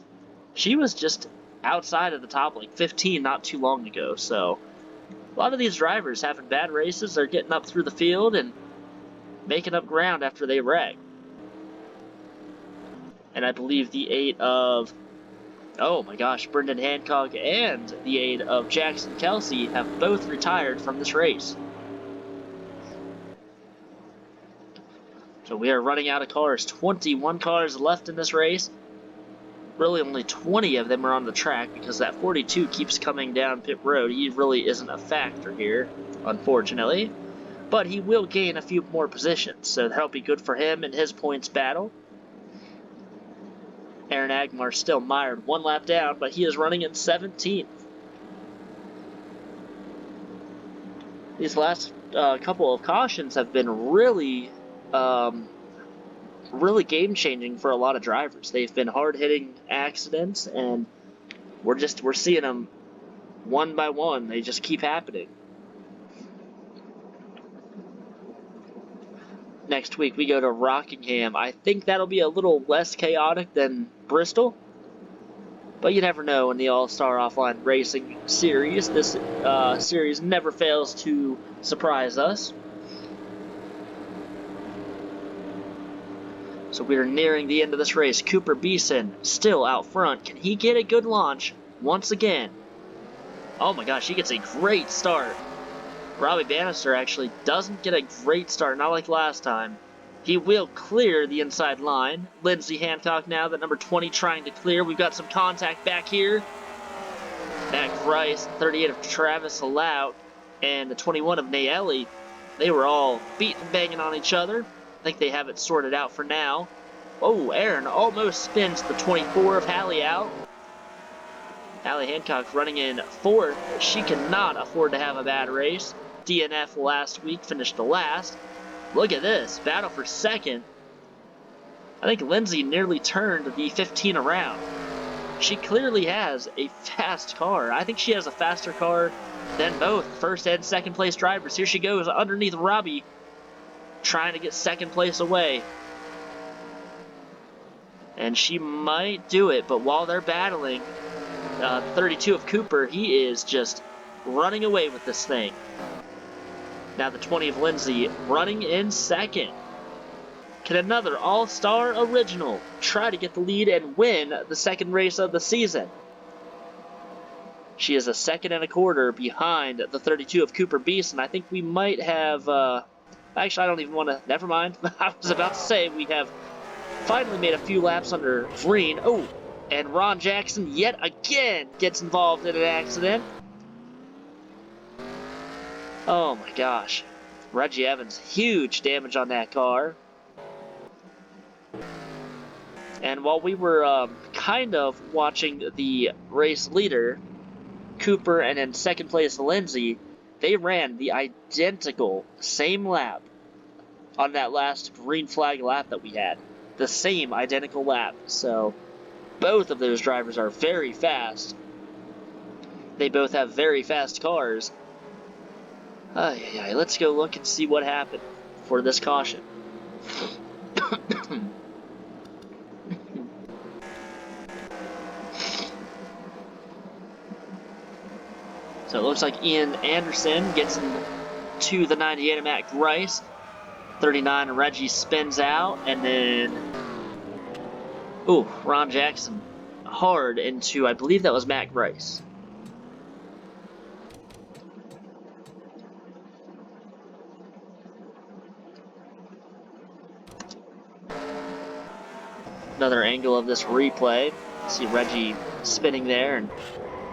She was just outside of the top like 15 not too long ago, so a lot of these drivers having bad races, they're getting up through the field and making up ground after they wreck. And I believe the 8 of, oh my gosh, Brendan Hancock and the 8 of Jackson Kelsey have both retired from this race. So we are running out of cars. 21 cars left in this race. Really only 20 of them are on the track because that 42 keeps coming down pit road. He really isn't a factor here, unfortunately. But he will gain a few more positions, so that'll be good for him in his points battle. Aaron Agmar still mired 1 lap down, but he is running in 17th. These last couple of cautions have been really game-changing for a lot of drivers. They've been hard-hitting accidents, and we're seeing them one by one. They just keep happening. Next week we go to Rockingham. I think that'll be a little less chaotic than Bristol, but you never know in the All-Star Offline Racing Series. This series never fails to surprise us. So we are nearing the end of this race. Cooper Beeson still out front. Can he get a good launch once again? Oh my gosh, he gets a great start. Robbie Bannister actually doesn't get a great start, not like last time. He will clear the inside line. Lindsey Hancock now, the number 20, trying to clear. We've got some contact back here. Matt Grice, 38 of Travis Hallout, and the 21 of Nayeli. They were all beating and banging on each other. I think they have it sorted out for now. Oh, Aaron almost spins the 24 of Hallie out. Hallie Hancock running in 4th. She cannot afford to have a bad race. DNF last week, finished last. Look at this, battle for 2nd. I think Lindsay nearly turned the 15 around. She clearly has a fast car. I think she has a faster car than both 1st and 2nd place drivers. Here she goes underneath Robbie, trying to get 2nd place away. And she might do it, but while they're battling, 32 of Cooper, he is just running away with this thing. Now the 20 of Lindsay running in 2nd. Can another All-Star Original try to get the lead and win the 2nd race of the season? She is a 2nd and a quarter behind the 32 of Cooper Beeson. I think we might have... actually, I don't even want to... Never mind. I was about to say we have finally made a few laps under green. Oh, and Ron Jackson yet again gets involved in an accident. Oh my gosh. Reggie Evans, huge damage on that car. And while we were kind of watching the race leader, Cooper, and in 2nd place Lindsay, they ran the identical same lap on that last green flag lap that we had. The same identical lap. So both of those drivers are very fast. They both have very fast cars. Let's go look and see what happened for this caution. So it looks like Ian Anderson gets into the 98 of Matt Grice. 39 Reggie spins out, and then Ron Jackson hard into, I believe that was Matt Grice. Another angle of this replay. See Reggie spinning there and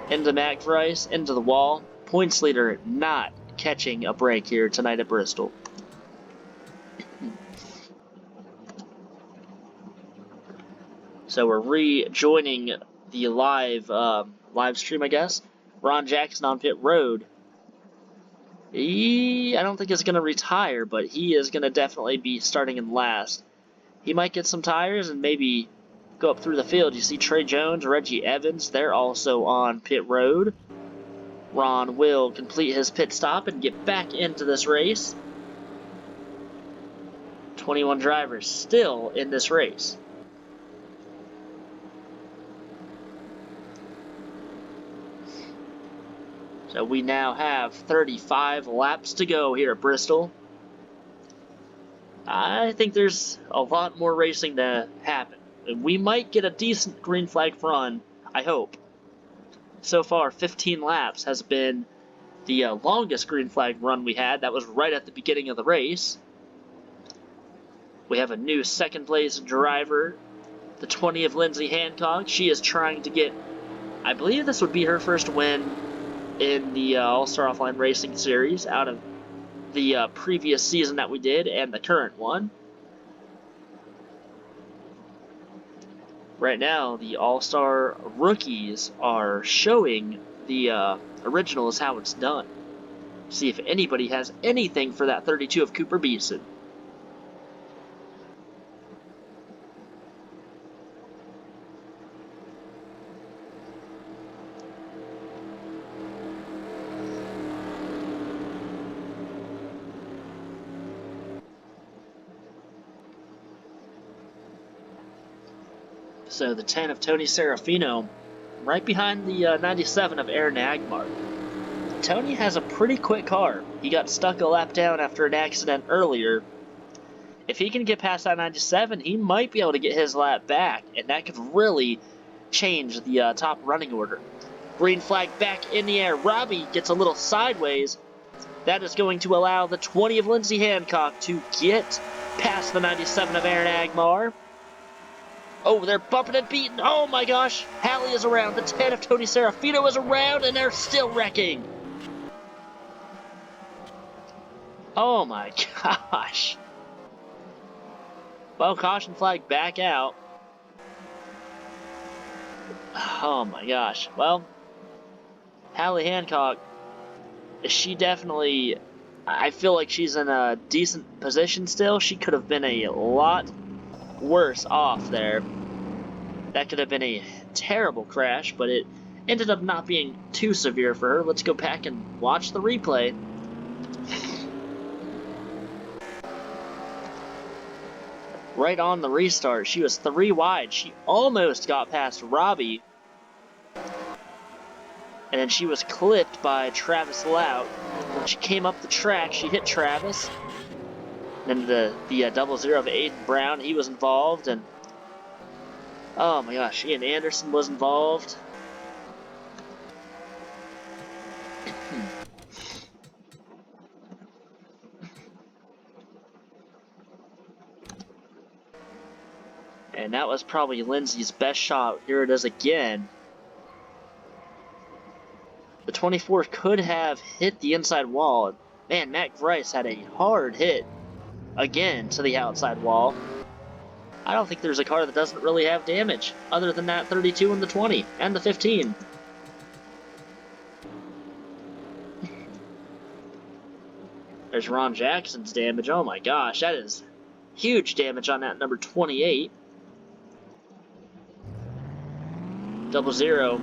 into Matt Grice, into the wall. Points leader not catching a break here tonight at Bristol. So we're rejoining the live stream, I guess. Ron Jackson on pit road. I don't think he's going to retire, but he is going to definitely be starting in last. He might get some tires and maybe go up through the field. You see Trey Jones, Reggie Evans, they're also on pit road. Ron will complete his pit stop and get back into this race. 21 drivers still in this race. So we now have 35 laps to go here at Bristol. I think there's a lot more racing to happen. We might get a decent green flag run, I hope. So far, 15 laps has been the longest green flag run we had. That was right at the beginning of the race. We have a new second place driver, the 20 of Lindsay Hancock. She is trying to get, I believe this would be her first win in the All-Star Offline Racing Series out of the previous season that we did and the current one. Right now, the All-Star rookies are showing the originals how it's done. See if anybody has anything for that 32 of Cooper Beeson. So the 10 of Tony Serafino, right behind the 97 of Aaron Agmar. Tony has a pretty quick car. He got stuck a lap down after an accident earlier. If he can get past that 97, he might be able to get his lap back, and that could really change the top running order. Green flag back in the air. Robbie gets a little sideways. That is going to allow the 20 of Lindsay Hancock to get past the 97 of Aaron Agmar. Oh, they're bumping and beating. Oh my gosh. Hallie is around. The 10 of Tony Serafino is around, and they're still wrecking. Oh my gosh. Well, caution flag back out. Oh my gosh. Well, Hallie Hancock, she definitely, I feel like she's in a decent position still. She could have been a lot worse off there. That could have been a terrible crash, but it ended up not being too severe for her. Let's go back and watch the replay. Right on the restart, she was 3 wide. She almost got past Robbie. And then she was clipped by Travis Lout. When she came up the track, she hit Travis. Then the 00 of Aiden Brown, he was involved, and oh my gosh, Ian Anderson was involved. And that was probably Lindsay's best shot. Here it is again. The 24 could have hit the inside wall. Man, Matt Grice had a hard hit again to the outside wall. I don't think there's a car that doesn't really have damage, other than that 32 and the 20, and the 15. There's Ron Jackson's damage. Oh my gosh, that is huge damage on that number 28. 00.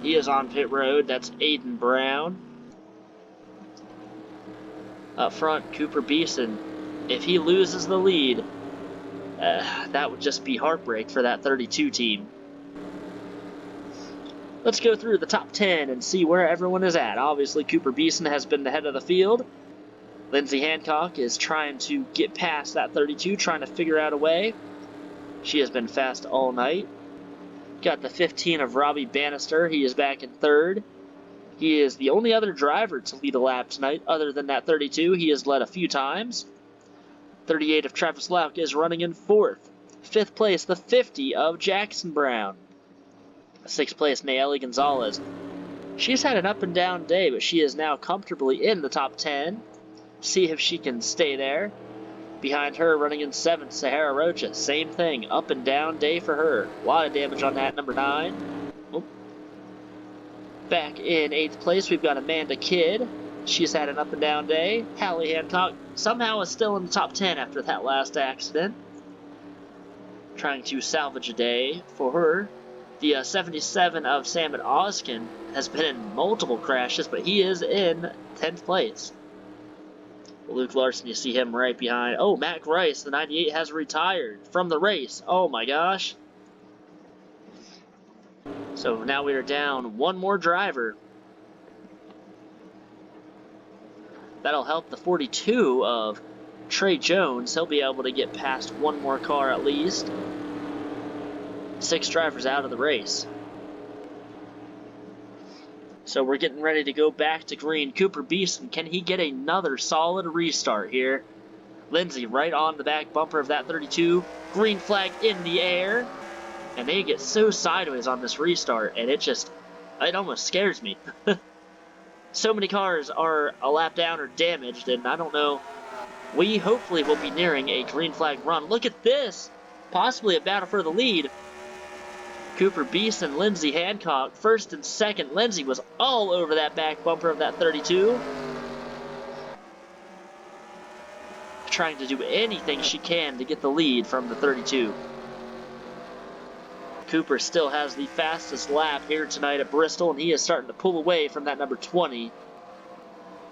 He is on pit road. That's Aiden Brown. Up front, Cooper Beeson. If he loses the lead, that would just be heartbreak for that 32 team. Let's go through the top 10 and see where everyone is at. Obviously, Cooper Beeson has been the head of the field. Lindsay Hancock is trying to get past that 32, trying to figure out a way. She has been fast all night. Got the 15 of Robbie Bannister. He is back in third. He is the only other driver to lead a lap tonight other than that 32. He has led a few times. 38 of Travis Lauk is running in fourth. Fifth place, the 50 of Jackson Brown. Sixth place, Nayeli Gonzalez. She's had an up and down day, but she is now comfortably in the top 10. See if she can stay there. Behind her, running in seventh, Sahara Rocha. Same thing, up and down day for her. A lot of damage on that, number 9. Oh. Back in 8th place, we've got Amanda Kidd. She's had an up and down day. Hallie Hancock somehow is still in the top 10 after that last accident. Trying to salvage a day for her. The 77 of Sam Oskin has been in multiple crashes, but he is in 10th place. Luke Larson, you see him right behind. Oh, Matt Grice, the 98, has retired from the race. Oh my gosh. So now we are down one more driver. That'll help the 42 of Trey Jones. He'll be able to get past one more car at least. 6 drivers out of the race. So we're getting ready to go back to green. Cooper Beeson, can he get another solid restart here? Lindsay right on the back bumper of that 32. Green flag in the air. And they get so sideways on this restart, and it almost scares me. So many cars are a lap down or damaged, and I don't know. We hopefully will be nearing a green flag run. Look at this! Possibly a battle for the lead. Cooper Beeson, Lindsay Hancock, first and second. Lindsay was all over that back bumper of that 32. Trying to do anything she can to get the lead from the 32. Cooper still has the fastest lap here tonight at Bristol, and he is starting to pull away from that number 20.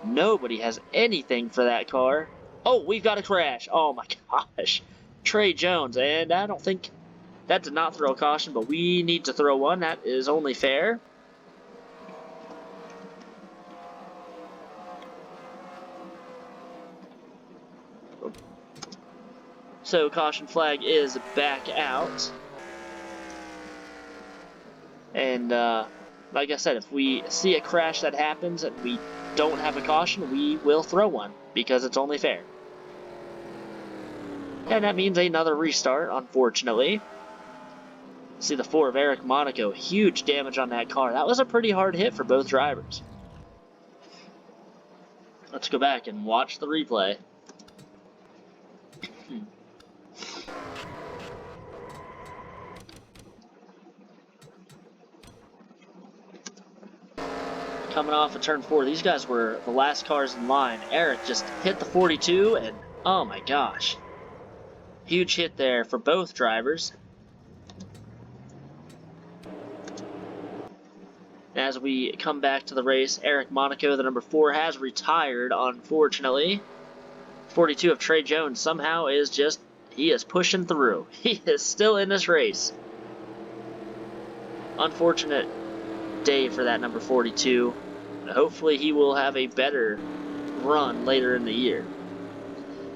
Nobody has anything for that car. Oh, we've got a crash. Oh my gosh. Trey Jones, and I don't think... That did not throw a caution, but we need to throw one. That is only fair. So caution flag is back out. And like I said, if we see a crash that happens and we don't have a caution, we will throw one because it's only fair. And that means another restart, unfortunately. See the 4 of Eric Monaco. Huge damage on that car. That was a pretty hard hit for both drivers. Let's go back and watch the replay. Coming off of turn 4, these guys were the last cars in line. Eric just hit the 42 and oh my gosh. Huge hit there for both drivers. As we come back to the race, Eric Monaco, the number 4, has retired, unfortunately. 42 of Trey Jones somehow is he is pushing through. He is still in this race. Unfortunate day for that number 42. Hopefully he will have a better run later in the year.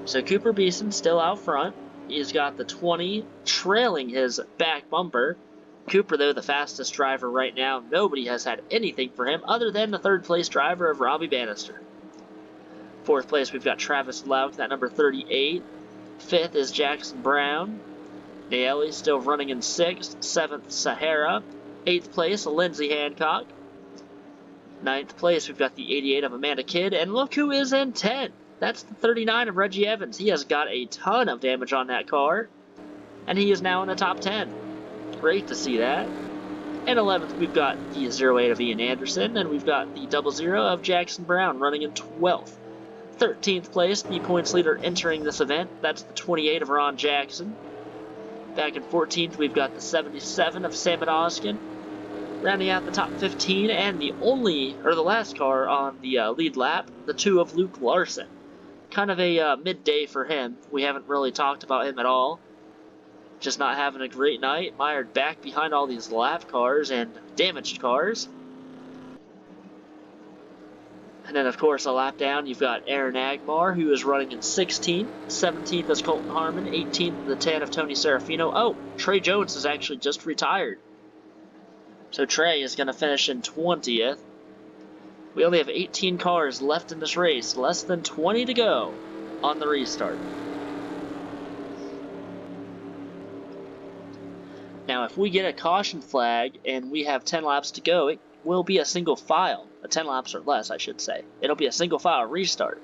So Cooper Beeson still out front. He's got the 20 trailing his back bumper. Cooper, though, the fastest driver right now. Nobody has had anything for him other than the 3rd place driver of Robbie Bannister. 4th place, we've got Travis Lauk, that number 38. 5th is Jackson Brown. Nayeli still running in 6th. 7th, Sahara. 8th place, Lindsay Hancock. 9th place, we've got the 88 of Amanda Kidd. And look who is in 10th. That's the 39 of Reggie Evans. He has got a ton of damage on that car. And he is now in the top 10. Great to see that. And 11th, we've got the 08 of Ian Anderson, and we've got the 00 of Jackson Brown running in 12th. 13th place, the points leader entering this event. That's the 28 of Ron Jackson. Back in 14th, we've got the 77 of Sam Oskin. Rounding out the top 15, and the last car on the lead lap, the 2 of Luke Larson. Kind of a midday for him. We haven't really talked about him at all. just not having a great night, mired back behind all these lap cars and damaged cars. And then, of course, a lap down, you've got Aaron Agmar, who is running in 16th. 17th is Colton Harmon. 18th, the 10 of Tony Serafino. Oh, Trey Jones is actually just retired. So Trey is going to finish in 20th. We only have 18 cars left in this race. Less than 20 to go on the restart. Now, if we get a caution flag and we have 10 laps to go, it will be a single file. 10 laps or less, I should say. It'll be a single file restart.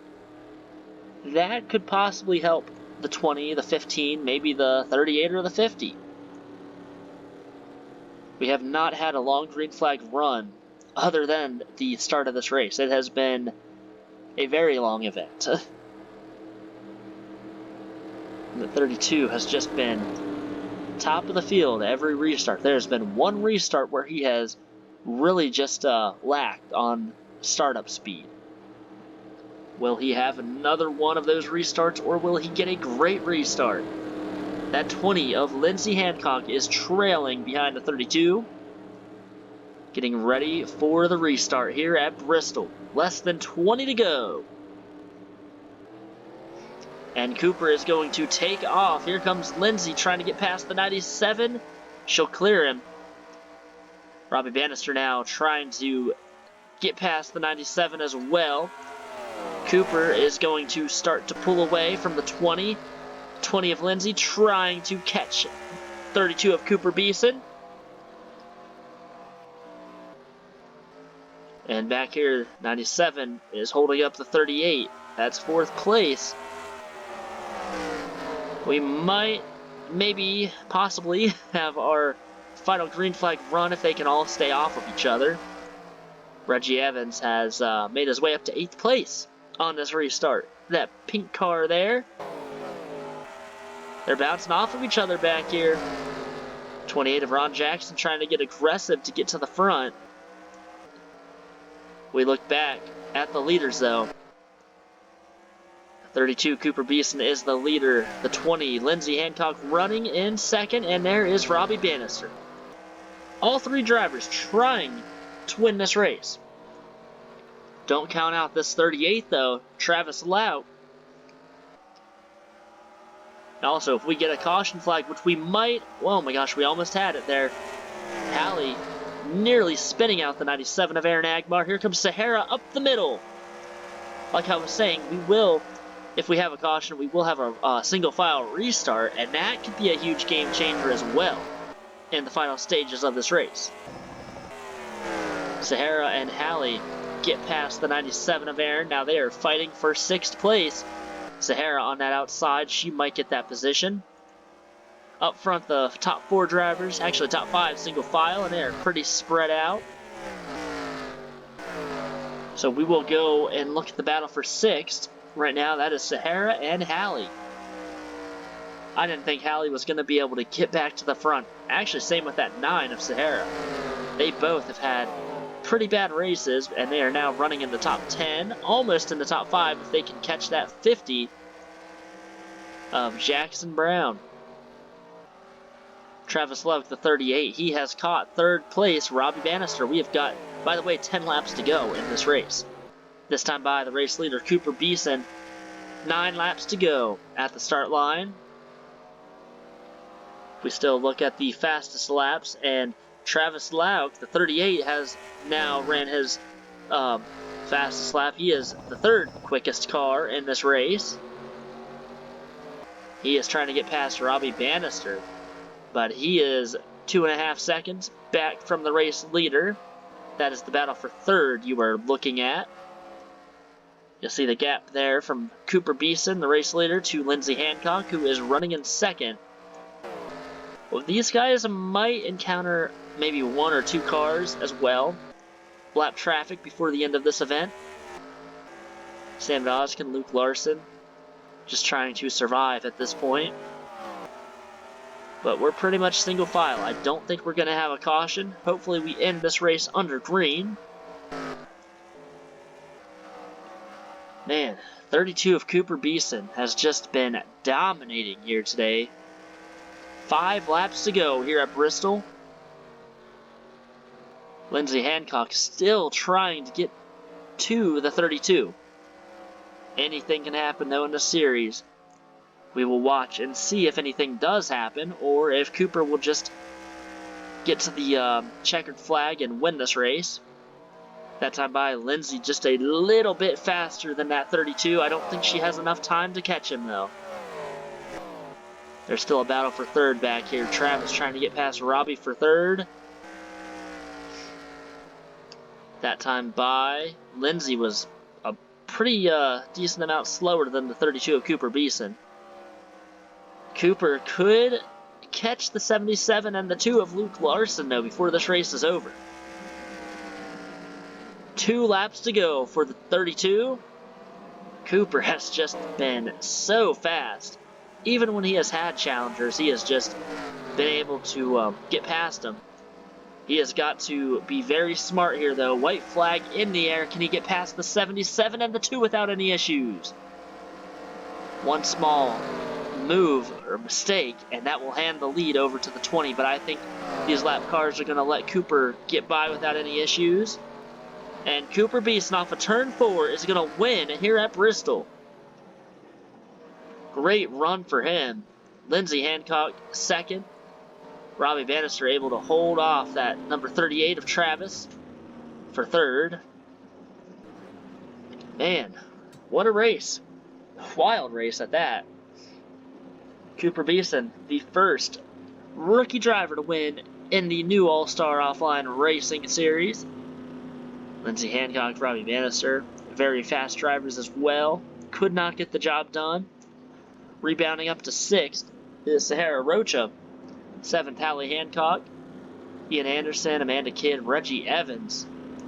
That could possibly help the 20, the 15, maybe the 38 or the 50. We have not had a long green flag run other than the start of this race. It has been a very long event. The 32 has just been top of the field every restart. There's been one restart where he has really just lacked on startup speed. Will he have another one of those restarts, or will he get a great restart? That 20 of Lindsey Hancock is trailing behind the 32. Getting ready for the restart here at Bristol. Less than 20 to go. And Cooper is going to take off. Here comes Lindsey trying to get past the 97. She'll clear him. Robbie Bannister now trying to get past the 97 as well. Cooper is going to start to pull away from the 20. 20 of Lindsey trying to catch 32 of Cooper Beeson. And back here, 97 is holding up the 38. That's fourth place. We might, maybe, possibly have our final green flag run if they can all stay off of each other. Reggie Evans has made his way up to 8th place on this restart. That pink car there. They're bouncing off of each other back here. 28 of Ron Jackson trying to get aggressive to get to the front. We look back at the leaders though. 32 Cooper Beeson is the leader. The 20 Lindsey Hancock running in second, and there is Robbie Bannister. All three drivers trying to win this race. Don't count out this 38 though, Travis Lauk. Also, if we get a caution flag, which we might, oh my gosh, we almost had it there. Hallie nearly spinning out the 97 of Aaron Agmar. Here comes Sahara up the middle. Like I was saying, we will, if we have a caution, we will have a single file restart, and that could be a huge game changer as well in the final stages of this race. Sahara and Hallie get past the 97 of Aaron. Now they are fighting for 6th place. Sahara on that outside, she might get that position. Up front, the top 4 drivers, actually top 5 single file, and they are pretty spread out. So we will go and look at the battle for 6th. Right now, that is Sahara and Hallie. I didn't think Hallie was going to be able to get back to the front. Actually, same with that 9 of Sahara. They both have had pretty bad races, and they are now running in the top 10, almost in the top 5 if they can catch that 50 of Jackson Brown. Travis Love, the 38, he has caught 3rd place. Robbie Bannister, we have got, by the way, 10 laps to go in this race. This time by the race leader, Cooper Beeson. 9 laps to go at the start line. We still look at the fastest laps, and Travis Lauk, the 38, has now ran his fastest lap. He is the 3rd quickest car in this race. He is trying to get past Robbie Bannister, but he is 2.5 seconds back from the race leader. That is the battle for 3rd you are looking at. You'll see the gap there from Cooper Beeson, the race leader, to Lindsey Hancock, who is running in 2nd. Well, these guys might encounter maybe 1 or 2 cars as well. Lap traffic before the end of this event. Sam Dodgkin, Luke Larson, just trying to survive at this point. But we're pretty much single file. I don't think we're going to have a caution. Hopefully we end this race under green. Man, 32 of Cooper Beeson has just been dominating here today. 5 laps to go here at Bristol. Lindsay Hancock still trying to get to the 32. Anything can happen though in the series. We will watch and see if anything does happen, or if Cooper will just get to the checkered flag and win this race. That time by Lindsay just a little bit faster than that 32. I don't think she has enough time to catch him though. There's still a battle for third back here. Travis trying to get past Robbie for third. That time by Lindsay was a pretty decent amount slower than the 32 of Cooper Beeson. Cooper could catch the 77 and the 2 of Luke Larson though before this race is over. 2 laps to go for the 32. Cooper has just been so fast. Even when he has had challengers, he has just been able to get past them. He has got to be very smart here though. White flag in the air. Can he get past the 77 and the 2 without any issues? One small move or mistake and that will hand the lead over to the 20, but I think these lap cars are going to let Cooper get by without any issues. And Cooper Beeson off of turn 4 is going to win here at Bristol. Great run for him. Lindsay Hancock second. Robbie Bannister able to hold off that number 38 of Travis for third. Man, what a race. Wild race at that. Cooper Beeson, the first rookie driver to win in the new All-Star Offline Racing Series. Lindsay Hancock, Robbie Bannister, very fast drivers as well. Could not get the job done. Rebounding up to 6th is Sahara Rocha. 7th, Hallie Hancock. Ian Anderson, Amanda Kidd, Reggie Evans.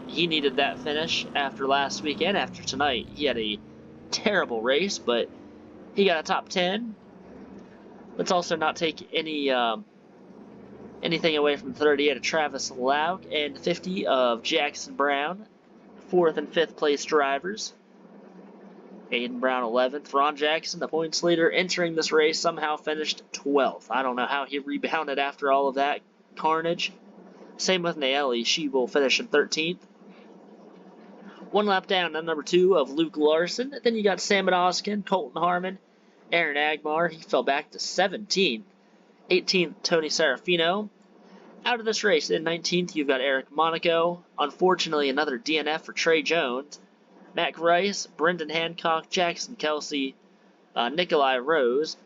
He needed that finish after last week and after tonight. He had a terrible race, but he got a top 10. Let's also not take anything away from 38 of Travis Lauk and 50 of Jackson Brown. 4th and 5th place drivers. Aiden Brown 11th. Ron Jackson, the points leader, entering this race, somehow finished 12th. I don't know how he rebounded after all of that carnage. Same with Naeli. She will finish in 13th. 1 lap down on number 2 of Luke Larson. Then you got Sam Oskin, Colton Harmon, Aaron Agmar. He fell back to 17th. 18th, Tony Serafino. Out of this race, in 19th, you've got Eric Monaco. Unfortunately, another DNF for Trey Jones. Matt Rice, Brendan Hancock, Jackson Kelsey, Nikolai Rose,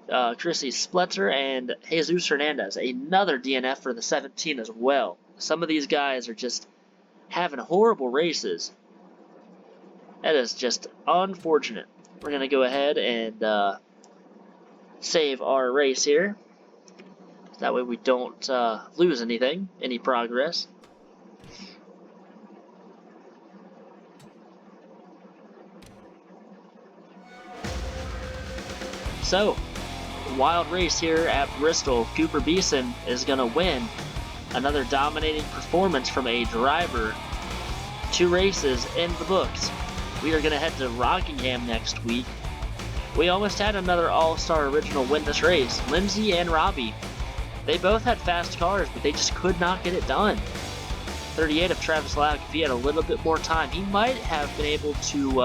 Chrissy Spletzer, and Jesus Hernandez. Another DNF for the 17 as well. Some of these guys are just having horrible races. That is just unfortunate. We're going to go ahead and save our race here. That way we don't lose anything, any progress. So, wild race here at Bristol. Cooper Beeson is going to win. Another dominating performance from a driver. 2 races in the books. We are going to head to Rockingham next week. We almost had another All-Star Original win this race. Lindsay and Robbie. They both had fast cars, but they just could not get it done. 38 of Travis Lauk, if he had a little bit more time, he might have been able to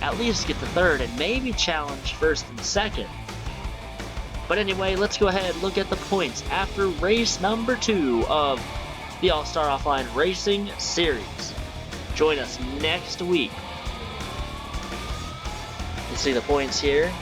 at least get the 3rd and maybe challenge 1st and 2nd. But anyway, let's go ahead and look at the points after race number 2 of the All-Star Offline Racing Series. Join us next week. You see the points here.